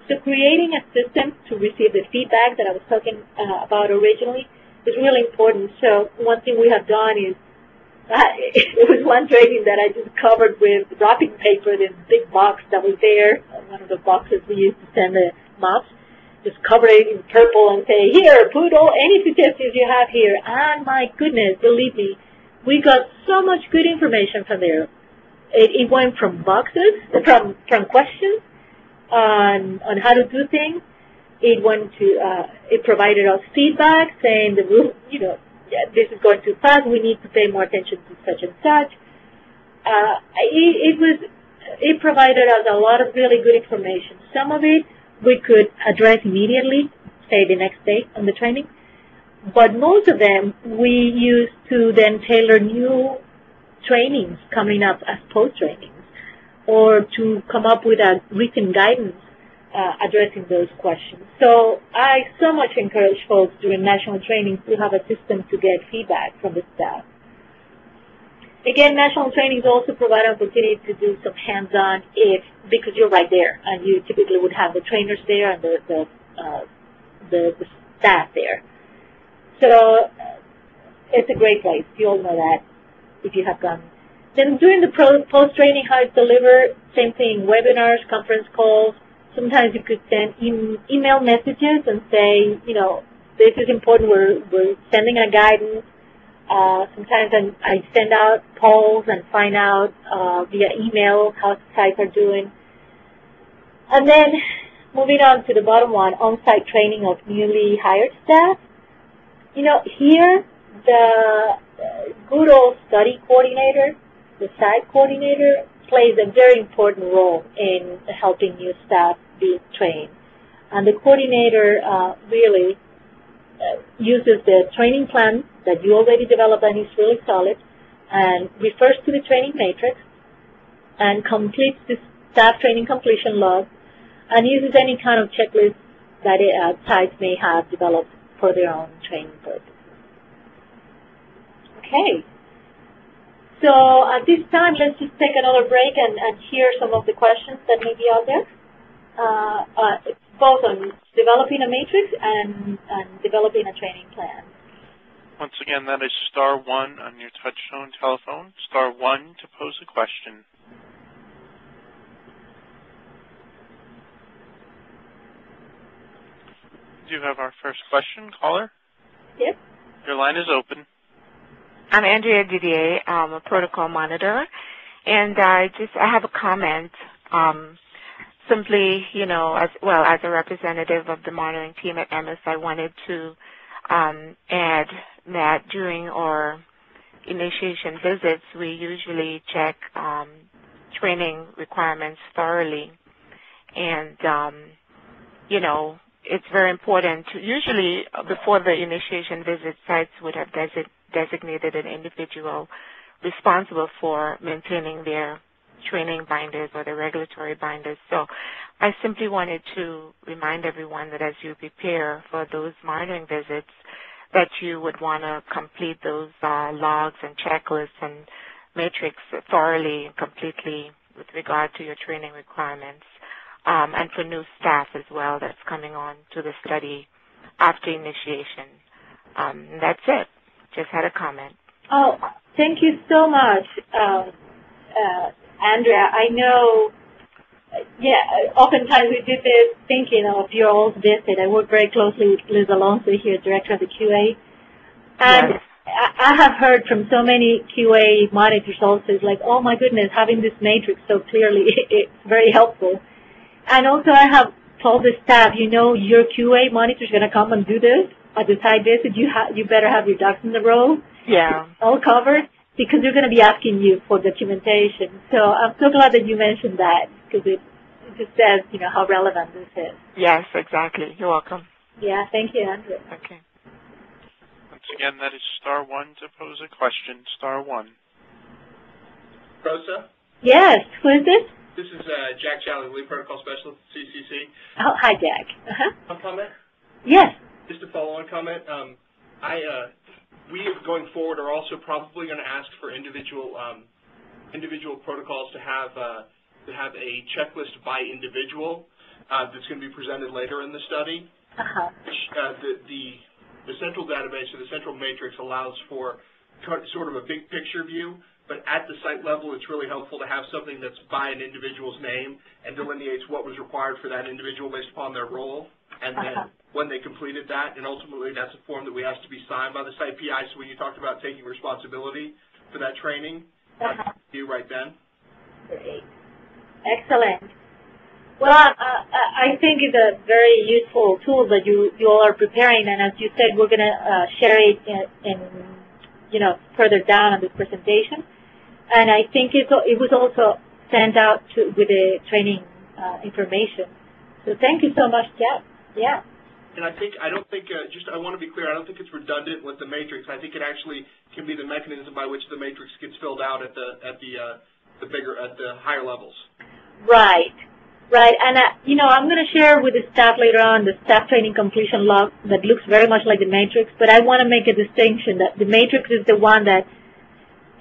So creating a system to receive the feedback that I was talking about originally is really important. So one thing we have done is, it was one training that I just covered with wrapping paper, this big box that was there, one of the boxes we used to send the maps. Just cover it in purple and say, here, put any suggestions you have here. And my goodness, believe me, we got so much good information from there. It went from boxes, from questions on how to do things. It went to, it provided us feedback saying, this is going too fast, we need to pay more attention to such and such. It provided us a lot of really good information. Some of it we could address immediately, say the next day on the training. But most of them we used to then tailor new trainings coming up as post-trainings, or to come up with a written guidance addressing those questions. So I so much encourage folks during national training to have a system to get feedback from the staff. Again, national trainings also provide an opportunity to do some hands-on because you're right there, and you typically would have the trainers there and the staff there. So it's a great place. You all know that if you have gone. Then during the post-training, how it's delivered, same thing, webinars, conference calls. Sometimes you could send email messages and say, you know, this is important. We're sending a guidance. Sometimes I send out polls and find out via email how sites are doing. And then moving on to the bottom one, on-site training of newly hired staff. You know, here the good old study coordinator, the site coordinator, plays a very important role in helping new staff be trained. And the coordinator really uses the training plan that you already developed and is really solid, and refers to the training matrix, and completes the staff training completion log, and uses any kind of checklist that sites may have developed for their own training purposes. Okay. So at this time, let's just take another break and hear some of the questions that may be out there. It's both on developing a matrix and developing a training plan. Once again, that is *1 on your touch-tone telephone, *1 to pose a question. Do you have our first question, caller? Yes. Your line is open. I'm Andrea Didier. I'm a protocol monitor, and I have a comment. Simply, you know, as a representative of the monitoring team at MS, I wanted to add that during our initiation visits, we usually check training requirements thoroughly, and you know, it's very important to usually before the initiation visit, sites would have designated an individual responsible for maintaining their training binders or the regulatory binders. So I simply wanted to remind everyone that as you prepare for those monitoring visits, that you would want to complete those logs and checklists and matrix thoroughly and completely with regard to your training requirements. And for new staff as well that's coming on to the study after initiation. That's it. Just had a comment. Oh, thank you so much, Andrea. I know, oftentimes we do this thinking of your old visit. I work very closely with Liz Alonso here, Director of the QA. And yes. I have heard from so many QA monitors also, it's like, oh my goodness, having this matrix so clearly, it's very helpful. And also I have told the staff, you know, your QA monitor is going to come and do this at the site visit. You better have your ducks in a row. Yeah. All covered, because they're going to be asking you for documentation. So I'm so glad that you mentioned that, because it just says, you know, how relevant this is. Yes, exactly. You're welcome. Yeah, thank you, Andrew. Okay. Once again, that is *1 to pose a question, *1. Rosa? Yes, who is this? This is Jack Challey, Lead Protocol Specialist at CCC. Oh, hi, Jack. One comment? Yes. Just a follow-on comment. We, going forward, are also probably going to ask for individual protocols to have a checklist by individual that's going to be presented later in the study. The central database or the central matrix allows for sort of a big picture view, but at the site level, it's really helpful to have something that's by an individual's name and delineates what was required for that individual based upon their role, and then when they completed that, and ultimately that's a form that we ask to be signed by the site PI. So when you talked about taking responsibility for that training, you right then. Great. Excellent. Well, I think it's a very useful tool that you all are preparing, and as you said, we're going to share it in further down on this presentation. And I think it was also sent out with the training information. So thank you so much, Jeff. Yeah. And I want to be clear, I don't think it's redundant with the matrix. I think it actually can be the mechanism by which the matrix gets filled out at the higher levels. Right. Right. And, I'm going to share with the staff later on the staff training completion log that looks very much like the matrix, but I want to make a distinction that the matrix is the one that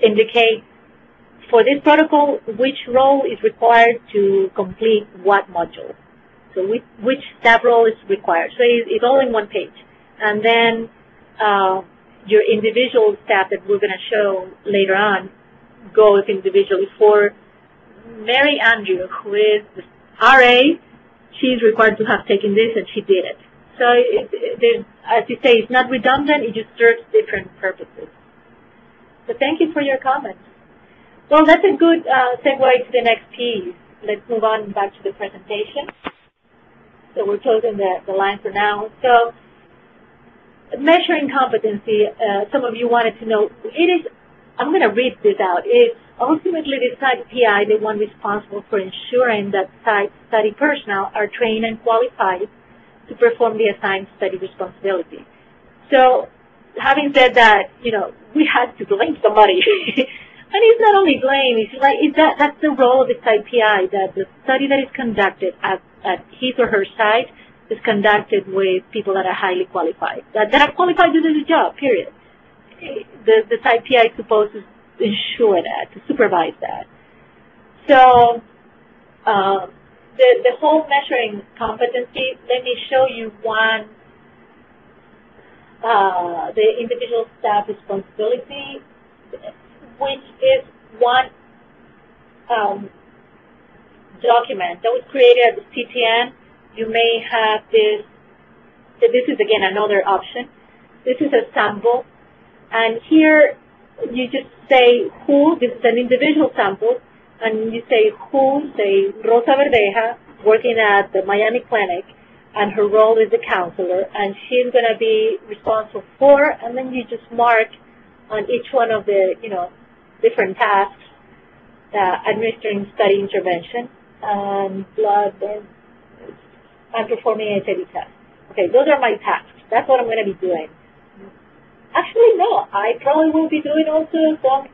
indicates for this protocol, which role is required to complete what module. So which staff role is required. So it's all in one page. And then your individual staff that we're going to show later on goes individually. For Mary Andrew, who is the RA, she's required to have taken this, and she did it. So as you say, it's not redundant. It just serves different purposes. So thank you for your comments. Well, that's a good segue to the next piece. Let's move on back to the presentation. So we're closing the line for now. So measuring competency, some of you wanted to know, I'm going to read this out. It's ultimately the site PI, the one responsible for ensuring that site study personnel are trained and qualified to perform the assigned study responsibility. So having said that, we had to blame somebody. And it's not only blame, it's like that's the role of the site PI, that the study that is conducted at his or her site is conducted with people that are highly qualified, that are qualified to do the job, period. The site PI is supposed to ensure that, to supervise that. So the whole measuring competency, let me show you one, the individual staff responsibility, which is one document that was created at the CTN. You may have this. This is, again, another option. This is a sample. And here you just say who. This is an individual sample. And you say who, say Rosa Verdeja, working at the Miami Clinic, and her role is the counselor. And she's going to be responsible for, and then you just mark on each one of the, different tasks, administering study intervention, blood, and performing HIV tests. Okay, those are my tasks. That's what I'm going to be doing. Actually, no, I probably will be doing also some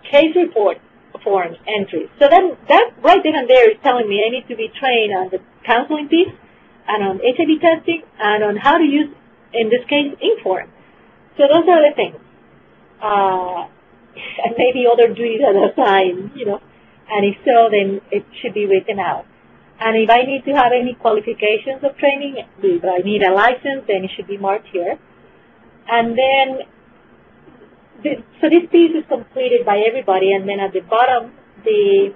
case report forms entries. So then that right then and there is telling me I need to be trained on the counseling piece and on HIV testing and on how to use, in this case, Inform. So those are the things. And maybe other duties are assigned, and if so, then it should be written out. And if I need to have any qualifications of training, if I need a license, then it should be marked here. And then, so this piece is completed by everybody, and then at the bottom, the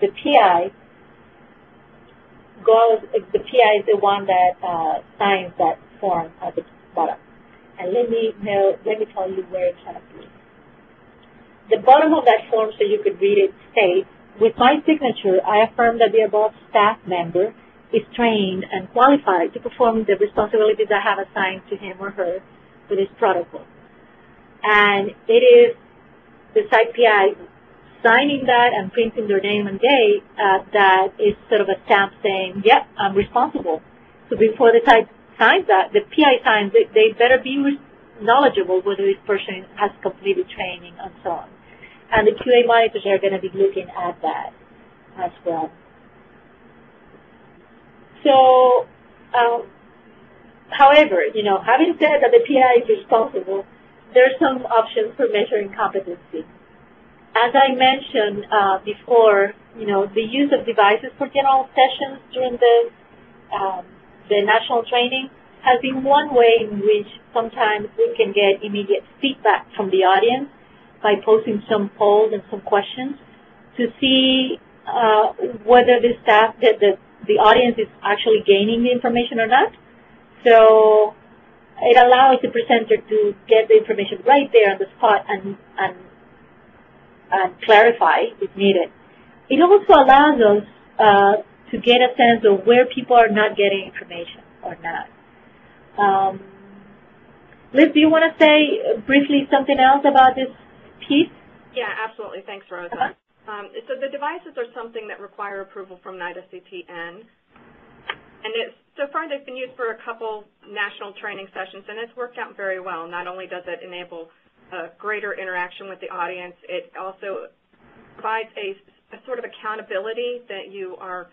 PI goes, the PI is the one that signs that form at the bottom. And let me tell you where exactly. The bottom of that form, so you could read it, states, with my signature, I affirm that the above staff member is trained and qualified to perform the responsibilities I have assigned to him or her for this protocol. And it is the site PI signing that and printing their name and date that is sort of a stamp saying, yep, I'm responsible. So before the site signs that, the PI signs it, they better be knowledgeable whether this person has completed training and so on. And the QA monitors are going to be looking at that as well. So, however, having said that the PI is responsible, there are some options for measuring competency. As I mentioned before, the use of devices for general sessions during the national training has been one way in which sometimes we can get immediate feedback from the audience by posting some polls and some questions to see whether the staff, the audience is actually gaining the information or not. So it allows the presenter to get the information right there on the spot and clarify if needed. It also allows us to get a sense of where people are not getting information or not. Liz, do you want to say briefly something else about this piece? Yeah, absolutely. Thanks, Rosa. So the devices are something that require approval from NIDA CTN. And so far they've been used for a couple national training sessions, and it's worked out very well. Not only does it enable greater interaction with the audience, it also provides a sort of accountability that you are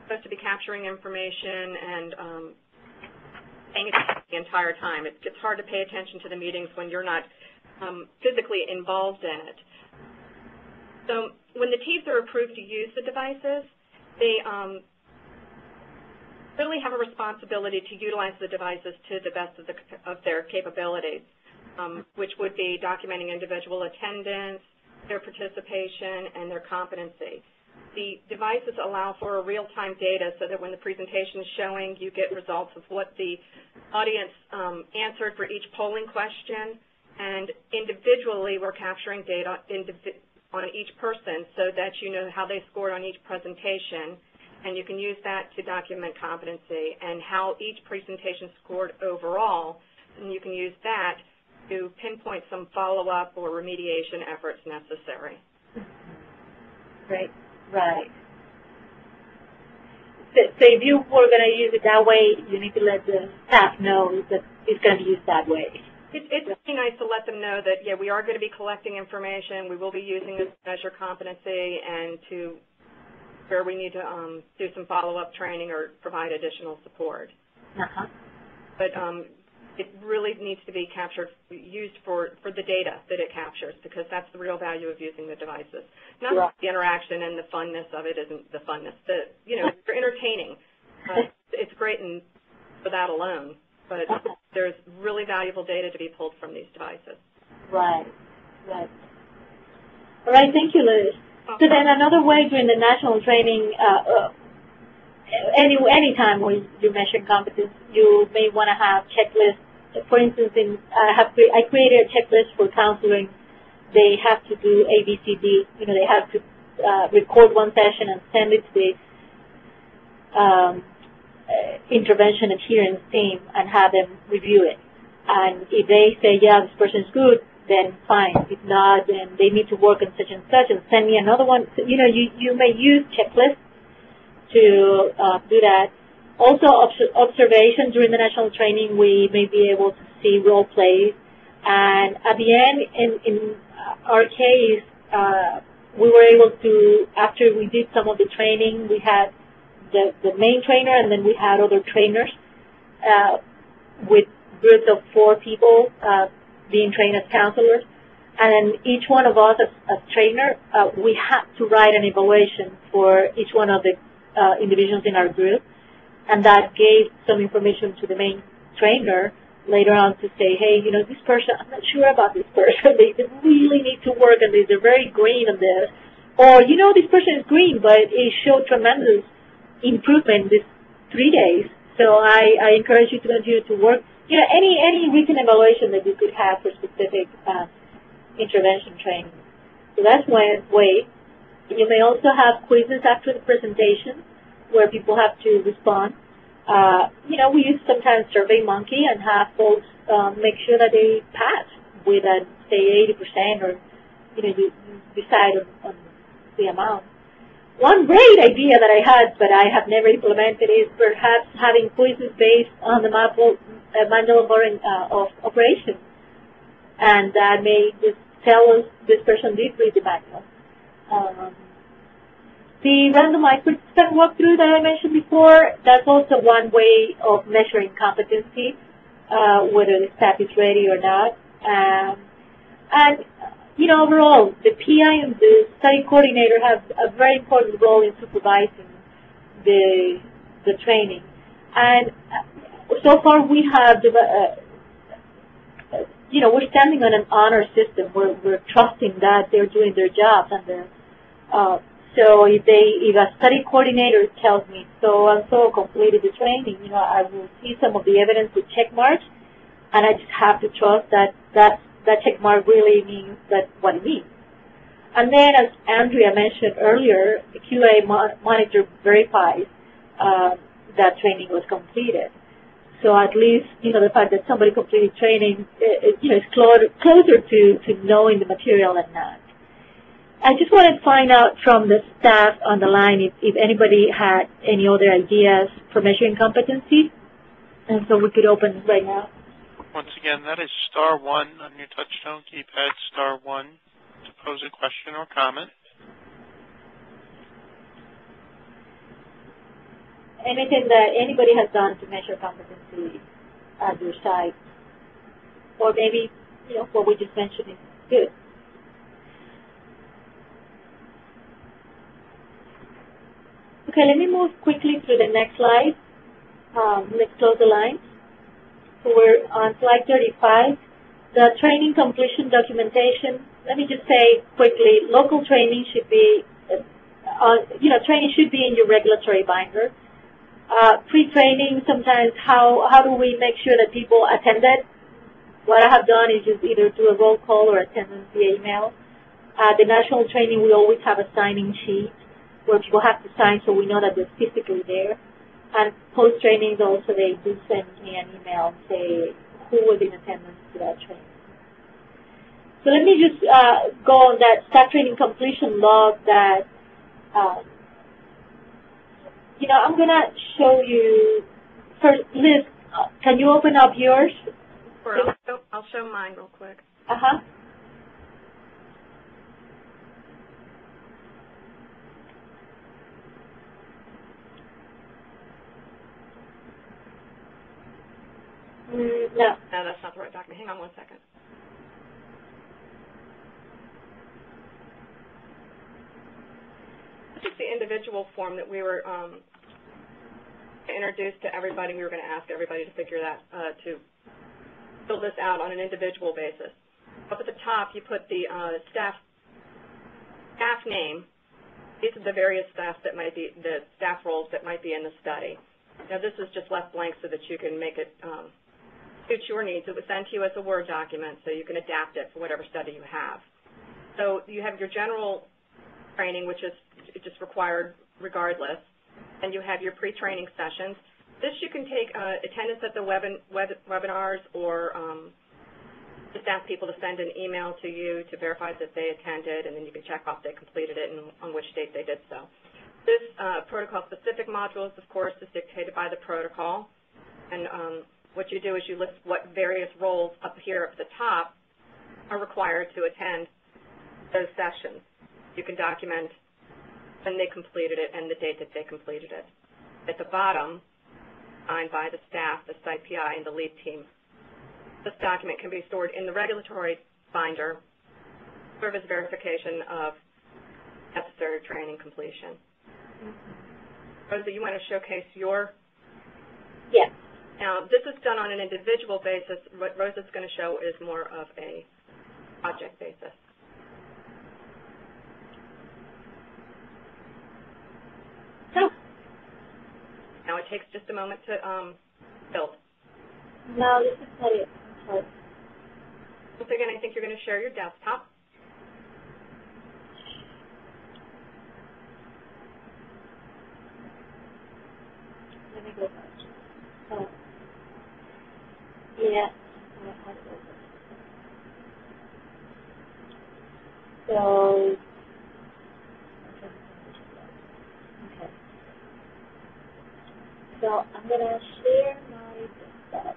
supposed to be capturing information paying attention the entire time. It's hard to pay attention to the meetings when you're not physically involved in it. So when the teams are approved to use the devices, they really have a responsibility to utilize the devices to the best of their capabilities, which would be documenting individual attendance, their participation, and their competency. The devices allow for real-time data so that when the presentation is showing, you get results of what the audience answered for each polling question, and individually we're capturing data on each person so that you know how they scored on each presentation, and you can use that to document competency and how each presentation scored overall, and you can use that to pinpoint some follow-up or remediation efforts necessary. Right, right. So if you were going to use it that way, you need to let the staff know that it's going to be used that way. It's really nice to let them know that, yeah, we are going to be collecting information. We will be using this to measure competency and to where we need to do some follow-up training or provide additional support. But it really needs to be used for the data that it captures, because that's the real value of using the devices. Not the interaction and the funness of it isn't the funness. They're entertaining. It's great for that alone, but there's really valuable data to be pulled from these devices. Right, right. All right, thank you, Liz. So then another way during the national training, any time when you're measuring competence, you may want to have checklists. For instance, I created a checklist for counseling. They have to do ABCD. They have to record one session and send it to the intervention adherence team and have them review it. And if they say, yeah, this person's good, then fine. If not, then they need to work on such and such and send me another one. So, you may use checklists to do that. Also, observation during the national training, we may be able to see role plays. And at the end, in our case, we were able to, after we did some of the training, we had the main trainer, and then we had other trainers with groups of 4 people being trained as counselors. And then each one of us as trainer, we had to write an evaluation for each one of the individuals in our group. And that gave some information to the main trainer later on to say, hey, this person, I'm not sure about this person. They really need to work on this. They're very green on this. Or, this person is green, but it showed tremendous improvement these 3 days. So I encourage you to continue to work. Any written evaluation that you could have for specific intervention training. So that's one way. You may also have quizzes after the presentation where people have to respond. We use sometimes SurveyMonkey and have folks make sure that they pass with, say, 80%, or, you decide on the amount. One great idea that I had, but I have never implemented, is perhaps having quizzes based on the manual of operation. And that may just tell us this person did read the manual. The randomized participant walkthrough that I mentioned before, that's also one way of measuring competency, whether the staff is ready or not. And overall, the PI and the study coordinator have a very important role in supervising the training. And so far we have, we're standing on an honor system. We're trusting that they're doing their jobs, and so if a study coordinator tells me so-and-so completed the training, I will see some of the evidence with check marks, and I just have to trust that check mark really means what it means. And then, as Andrea mentioned earlier, the QA monitor verifies that training was completed. So at least, the fact that somebody completed training, is closer to knowing the material and not. I just wanted to find out from the staff on the line if anybody had any other ideas for measuring competency, and so we could open right now. Once again, that is *1 on your touchtone keypad, *1 to pose a question or comment. Anything that anybody has done to measure competency at your site. Or maybe, what we just mentioned is good. Okay, let me move quickly through the next slide. Let's close the line. So we're on slide 35. The training completion documentation. Let me just say quickly, local training should be, training should be in your regulatory binder. Pre-training, sometimes how do we make sure that people attended? What I have done is just either do a roll call or attendance via email. The national training, we always have a signing sheet where people have to sign so we know that they're physically there. And post-trainings also, they do send me an email and say who was in attendance to that training. So let me just go on that staff training completion log that, I'm going to show you first. Liz, can you open up yours? Sure, I'll show mine real quick. Uh-huh. No. No, that's not the right document. Hang on one second. This is the individual form that we were introduced to everybody. We were going to ask everybody to figure that, to fill this out on an individual basis. Up at the top, you put the staff name. These are the various staff that might be, the staff roles that might be in the study. Now, this is just left blank so that you can make it suit your needs. It was sent to you as a Word document, so you can adapt it for whatever study you have. So you have your general training, which is just required regardless, and you have your pre-training sessions. This you can take attendance at the webinars, or just ask people to send an email to you to verify that they attended, and then you can check off they completed it and on which date they did so. This protocol-specific modules, of course, is dictated by the protocol, and what you do is you list what various roles up here at the top are required to attend those sessions. You can document when they completed it and the date that they completed it. At the bottom, signed by the staff, the site PI, and the lead team. This document can be stored in the regulatory binder, serve as verification of necessary training completion. Rosa, you want to showcase your? Yes. Now, this is done on an individual basis. What Rosa's going to show is more of a project basis. Oh. Now, it takes just a moment to build. No, this is not it. Sorry. Once again, I think you're going to share your desktop. Let me go back. Oh. Yeah. So, okay. So I'm going to share my desktop.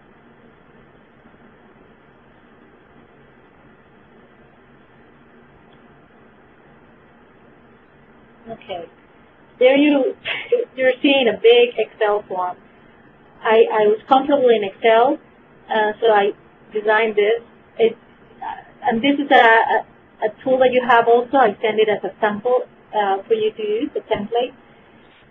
Okay. There you're seeing a big Excel form. I was comfortable in Excel, so I designed this. And this is a tool that you have also. I send it as a sample for you to use, the template.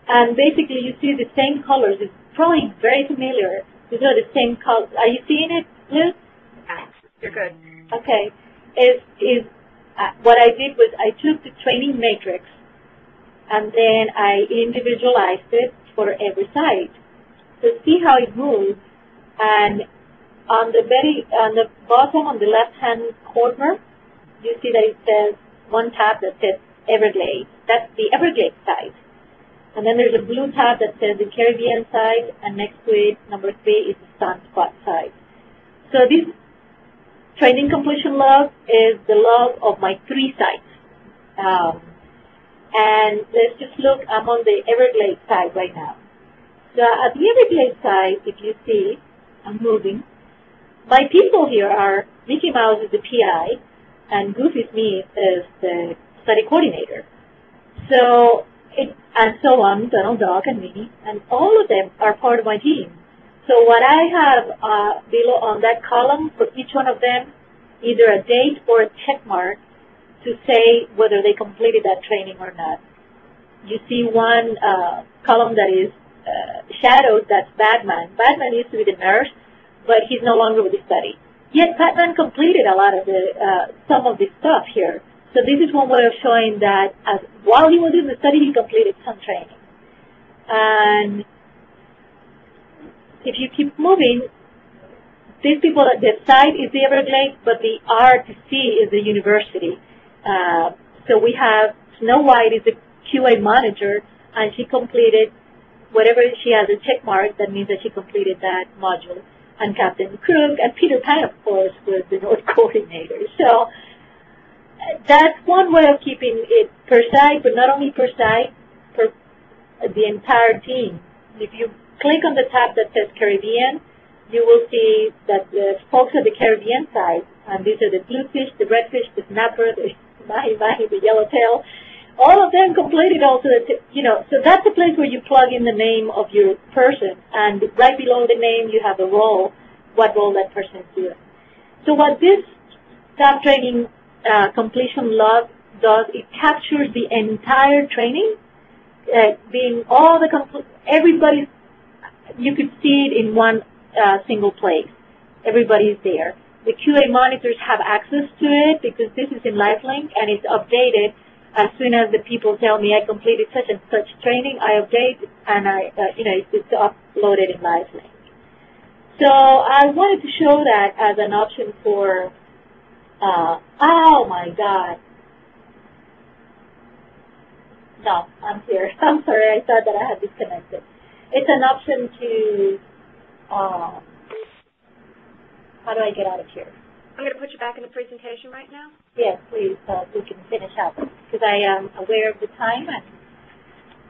And basically, you see the same colors. It's probably very familiar. These are the same colors. Are you seeing it, Liz? You're good. Okay. What I did was I took the training matrix, and then I individualized it for every site. So see how it moves, and on the bottom on the left-hand corner, you see that it says one tab that says Everglades. That's the Everglades site. And then there's a blue tab that says the Caribbean site, and next to it, number 3, is the Sunspot site. So this training completion log is the log of my 3 sites. And let's just look, I'm on the Everglades site right now. So at the Everglades site, if you see, I'm moving. My people here are Mickey Mouse is the PI, and Goofy Smith is the study coordinator. So and so on, Donald Duck and Minnie, and all of them are part of my team. So what I have below on that column for each one of them, either a date or a check mark to say whether they completed that training or not. You see one column that is shadowed, that's Batman. Batman used to be the nurse, but he's no longer with the study. Yet Batman completed a lot of the some of the stuff here. So this is one way of showing that while he was in the study, he completed some training. And if you keep moving, these people, the site is the Everglades, but the RTC is the university. So we have Snow White is the QA manager, and she completed whatever she has a check mark, that means that she completed that module. And Captain Crook and Peter Pan, of course, was the North coordinator. So that's one way of keeping it per site, but not only per site, per the entire team. If you click on the tab that says Caribbean, you will see that the folks at the Caribbean side, and these are the bluefish, the redfish, the snapper, the mahi-mahi, the yellowtail, all of them completed also, so that's a place where you plug in the name of your person, and right below the name you have the role, what role that person is doing. So what this staff training completion log does, it captures the entire training, being all the, everybody's, you could see it in one single place. Everybody's there. The QA monitors have access to it because this is in LifeLink and it's updated. As soon as the people tell me I completed such and such training, I update and it's uploaded in LifeLink. So I wanted to show that as an option for, oh my God. No, I'm here. I'm sorry, I thought that I had disconnected. It's an option to, how do I get out of here? I'm going to put you back in the presentation right now. Yes, please, so we can finish up, because I am aware of the time and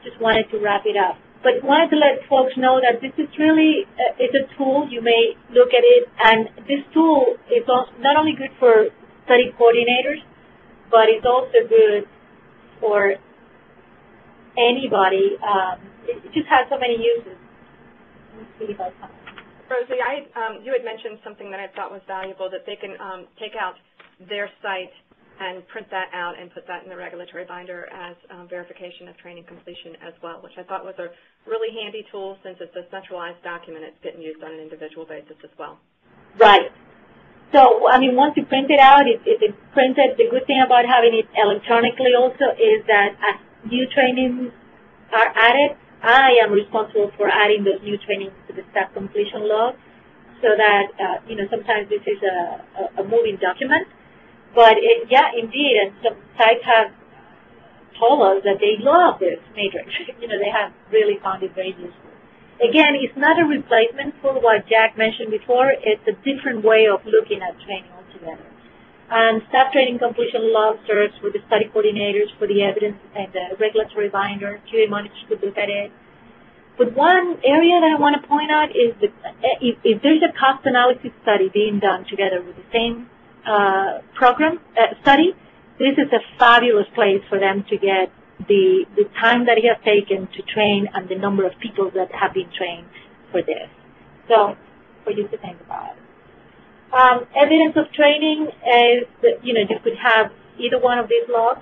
just wanted to wrap it up. But wanted to let folks know that this is really, it's a tool. You may look at it, and this tool is not only good for study coordinators, but it's also good for anybody. It just has so many uses. Let me see if I can. Rosie, you had mentioned something that I thought was valuable, that they can take out their site and print that out and put that in the regulatory binder as verification of training completion as well, which I thought was a really handy tool since it's a centralized document. It's getting used on an individual basis as well. Right. So, I mean, once you print it out, it's printed. The good thing about having it electronically also is that as new trainings are added, I am responsible for adding those new trainings to the staff completion log, so that, sometimes this is a moving document. But, yeah, indeed, and some sites have told us that they love this matrix. They have really found it very useful. Again, it's not a replacement for what Jack mentioned before. It's a different way of looking at training altogether. And staff training completion log serves for the study coordinators, for the evidence and the regulatory binder. QA monitors could look at it. But one area that I want to point out is that if there's a cost analysis study being done together with the same study, this is a fabulous place for them to get the time that it has taken to train and the number of people that have been trained for this. So, for you to think about it. Evidence of training is that, you could have either one of these logs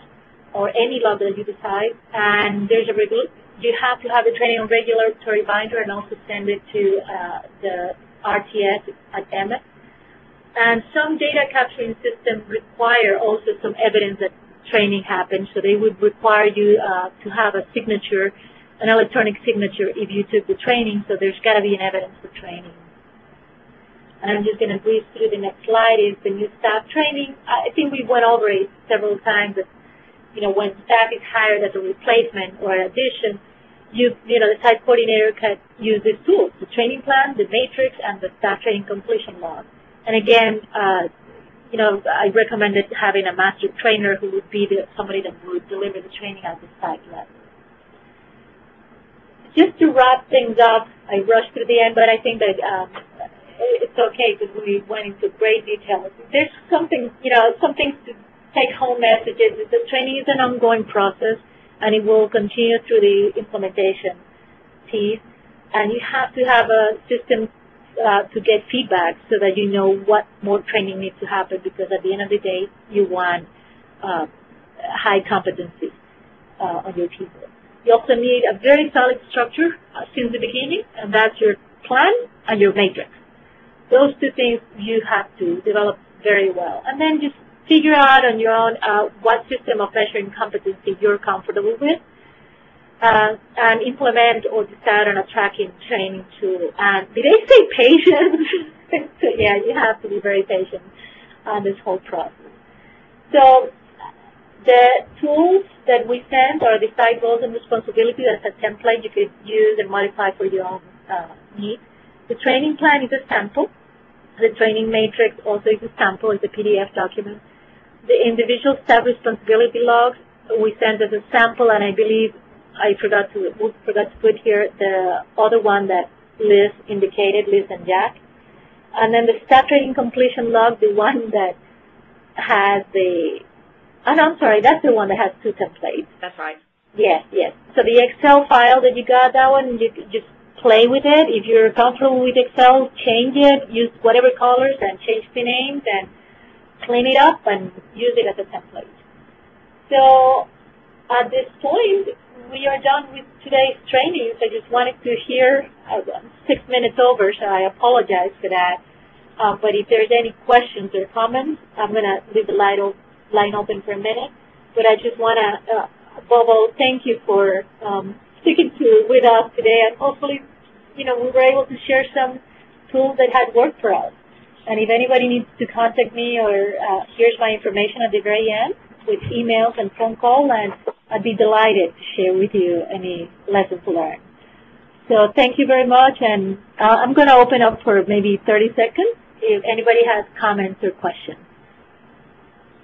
or any log that you decide, and there's you have to have the training on regulatory binder and also send it to the RTS at MS. And some data capturing systems require also some evidence that training happened, so they would require you to have a signature, an electronic signature if you took the training, so there's got to be an evidence for training. And I'm just going to breeze through the next slide is the new staff training. I think we went over it several times that, when staff is hired as a replacement or an addition, the site coordinator can use these tools, the training plan, the matrix, and the staff training completion log. And again, I recommended having a master trainer who would be somebody that would deliver the training at the site level. Just to wrap things up, I rushed through the end, but I think that it's okay because we went into great detail. There's something, some things to take home messages. The training is an ongoing process, and it will continue through the implementation piece. And you have to have a system to get feedback so that you know what more training needs to happen, because at the end of the day, you want high competency on your people. You also need a very solid structure since the beginning, and that's your plan and your matrix. Those two things you have to develop very well. And then just figure out on your own what system of measuring competency you're comfortable with, and implement or decide on a tracking training tool. And did I say patience? So yeah, you have to be very patient on this whole process. So the tools that we send are the site roles and responsibilities as a template you could use and modify for your own needs. The training plan is a sample. The training matrix also is a sample. It's a PDF document. The individual staff responsibility logs we send as a sample, and I believe we forgot to put here the other one that Liz indicated, Liz and Jack. And then the staff training completion log, the one that has the, oh no, I'm sorry, that's the one that has two templates. That's right. Yes, yes. So the Excel file that you got, that one, you just play with it. If you're comfortable with Excel, change it, use whatever colors and change the names and clean it up and use it as a template. So at this point, we are done with today's training. So I just wanted to hear 6 minutes over, so I apologize for that. But if there's any questions or comments, I'm going to leave the line open for a minute. But I just want to, Bobo, thank you for sticking with us today. And hopefully, we were able to share some tools that had worked for us. And if anybody needs to contact me, or here's my information at the very end with emails and phone call, and I'd be delighted to share with you any lessons learned. So thank you very much, and I'm going to open up for maybe 30 seconds if anybody has comments or questions.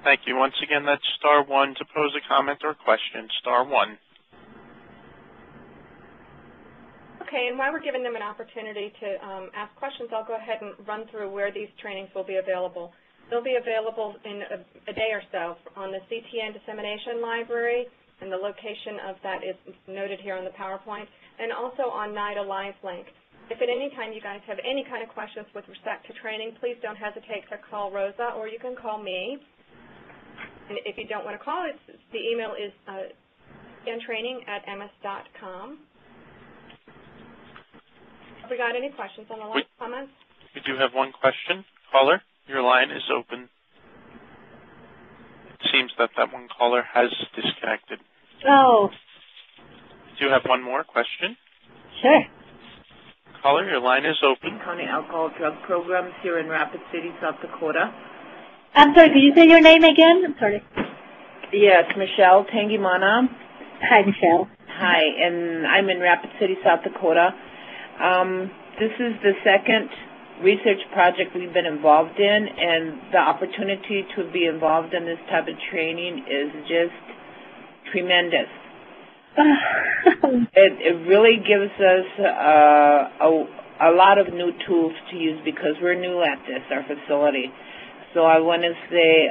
Thank you. Once again, that's *1 to pose a comment or question, *1. Okay, and while we're giving them an opportunity to ask questions, I'll go ahead and run through where these trainings will be available. They'll be available in a day or so on the CTN Dissemination Library, and the location of that is noted here on the PowerPoint, and also on NIDA Live Link. If at any time you guys have any kind of questions with respect to training, please don't hesitate to call Rosa, or you can call me. And if you don't want to call, the email is training@ms.com. Have we got any questions on the line? Comments? We do have one question. Caller, your line is open. It seems that one caller has disconnected. Oh. Do you have one more question? Sure. Caller, your line is open. County Alcohol Drug Programs here in Rapid City, South Dakota. I'm sorry, could you say your name again? I'm sorry. Yes, Michelle Tangimana. Hi, Michelle. Hi, and I'm in Rapid City, South Dakota. This is the second research project we've been involved in, and the opportunity to be involved in this type of training is just tremendous. It really gives us a lot of new tools to use because we're new at this, our facility. So I want to say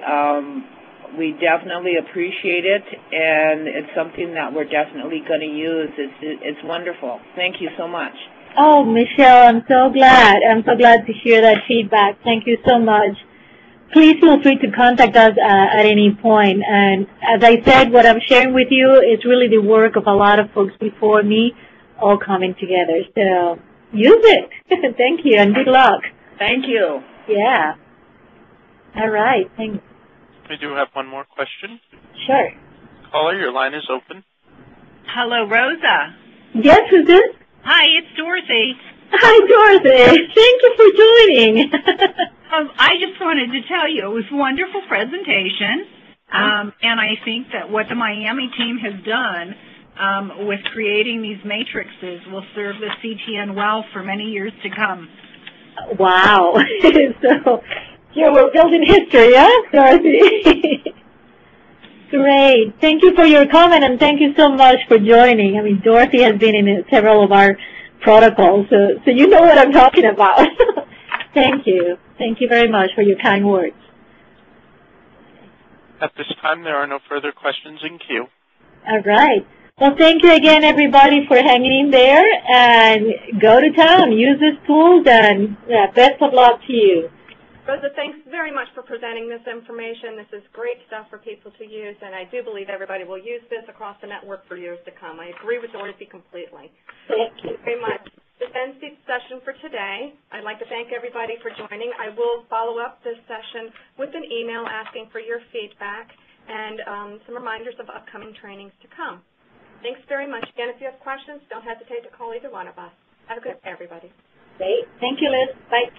we definitely appreciate it, and it's something that we're definitely going to use. It's wonderful. Thank you so much. Oh, Michelle, I'm so glad. I'm so glad to hear that feedback. Thank you so much. Please feel free to contact us at any point. And as I said, what I'm sharing with you is really the work of a lot of folks before me all coming together. So use it. Thank you, and good luck. Thank you. Yeah. All right. Thanks. We do have one more question. Sure. Caller, your line is open. Hello, Rosa. Yes, who's this? Hi, it's Dorothy. Hi, Dorothy. Thank you for joining. I just wanted to tell you it was a wonderful presentation, and I think that what the Miami team has done with creating these matrices will serve the CTN well for many years to come. Wow. So, yeah, we're building history, yeah, Dorothy? Great. Thank you for your comment, and thank you so much for joining. I mean, Dorothy has been in several of our protocols, so you know what I'm talking about. Thank you. Thank you very much for your kind words. At this time, there are no further questions in queue. All right. Well, thank you again, everybody, for hanging in there, and go to town. Use these tools, and best of luck to you. Rosa, thanks very much for presenting this information. This is great stuff for people to use, and I do believe everybody will use this across the network for years to come. I agree with Dorothy completely. Thank you very much. This ends the session for today. I'd like to thank everybody for joining. I will follow up this session with an email asking for your feedback and some reminders of upcoming trainings to come. Thanks very much. Again, if you have questions, don't hesitate to call either one of us. Have a good day, everybody. Great. Thank you, Liz. Bye.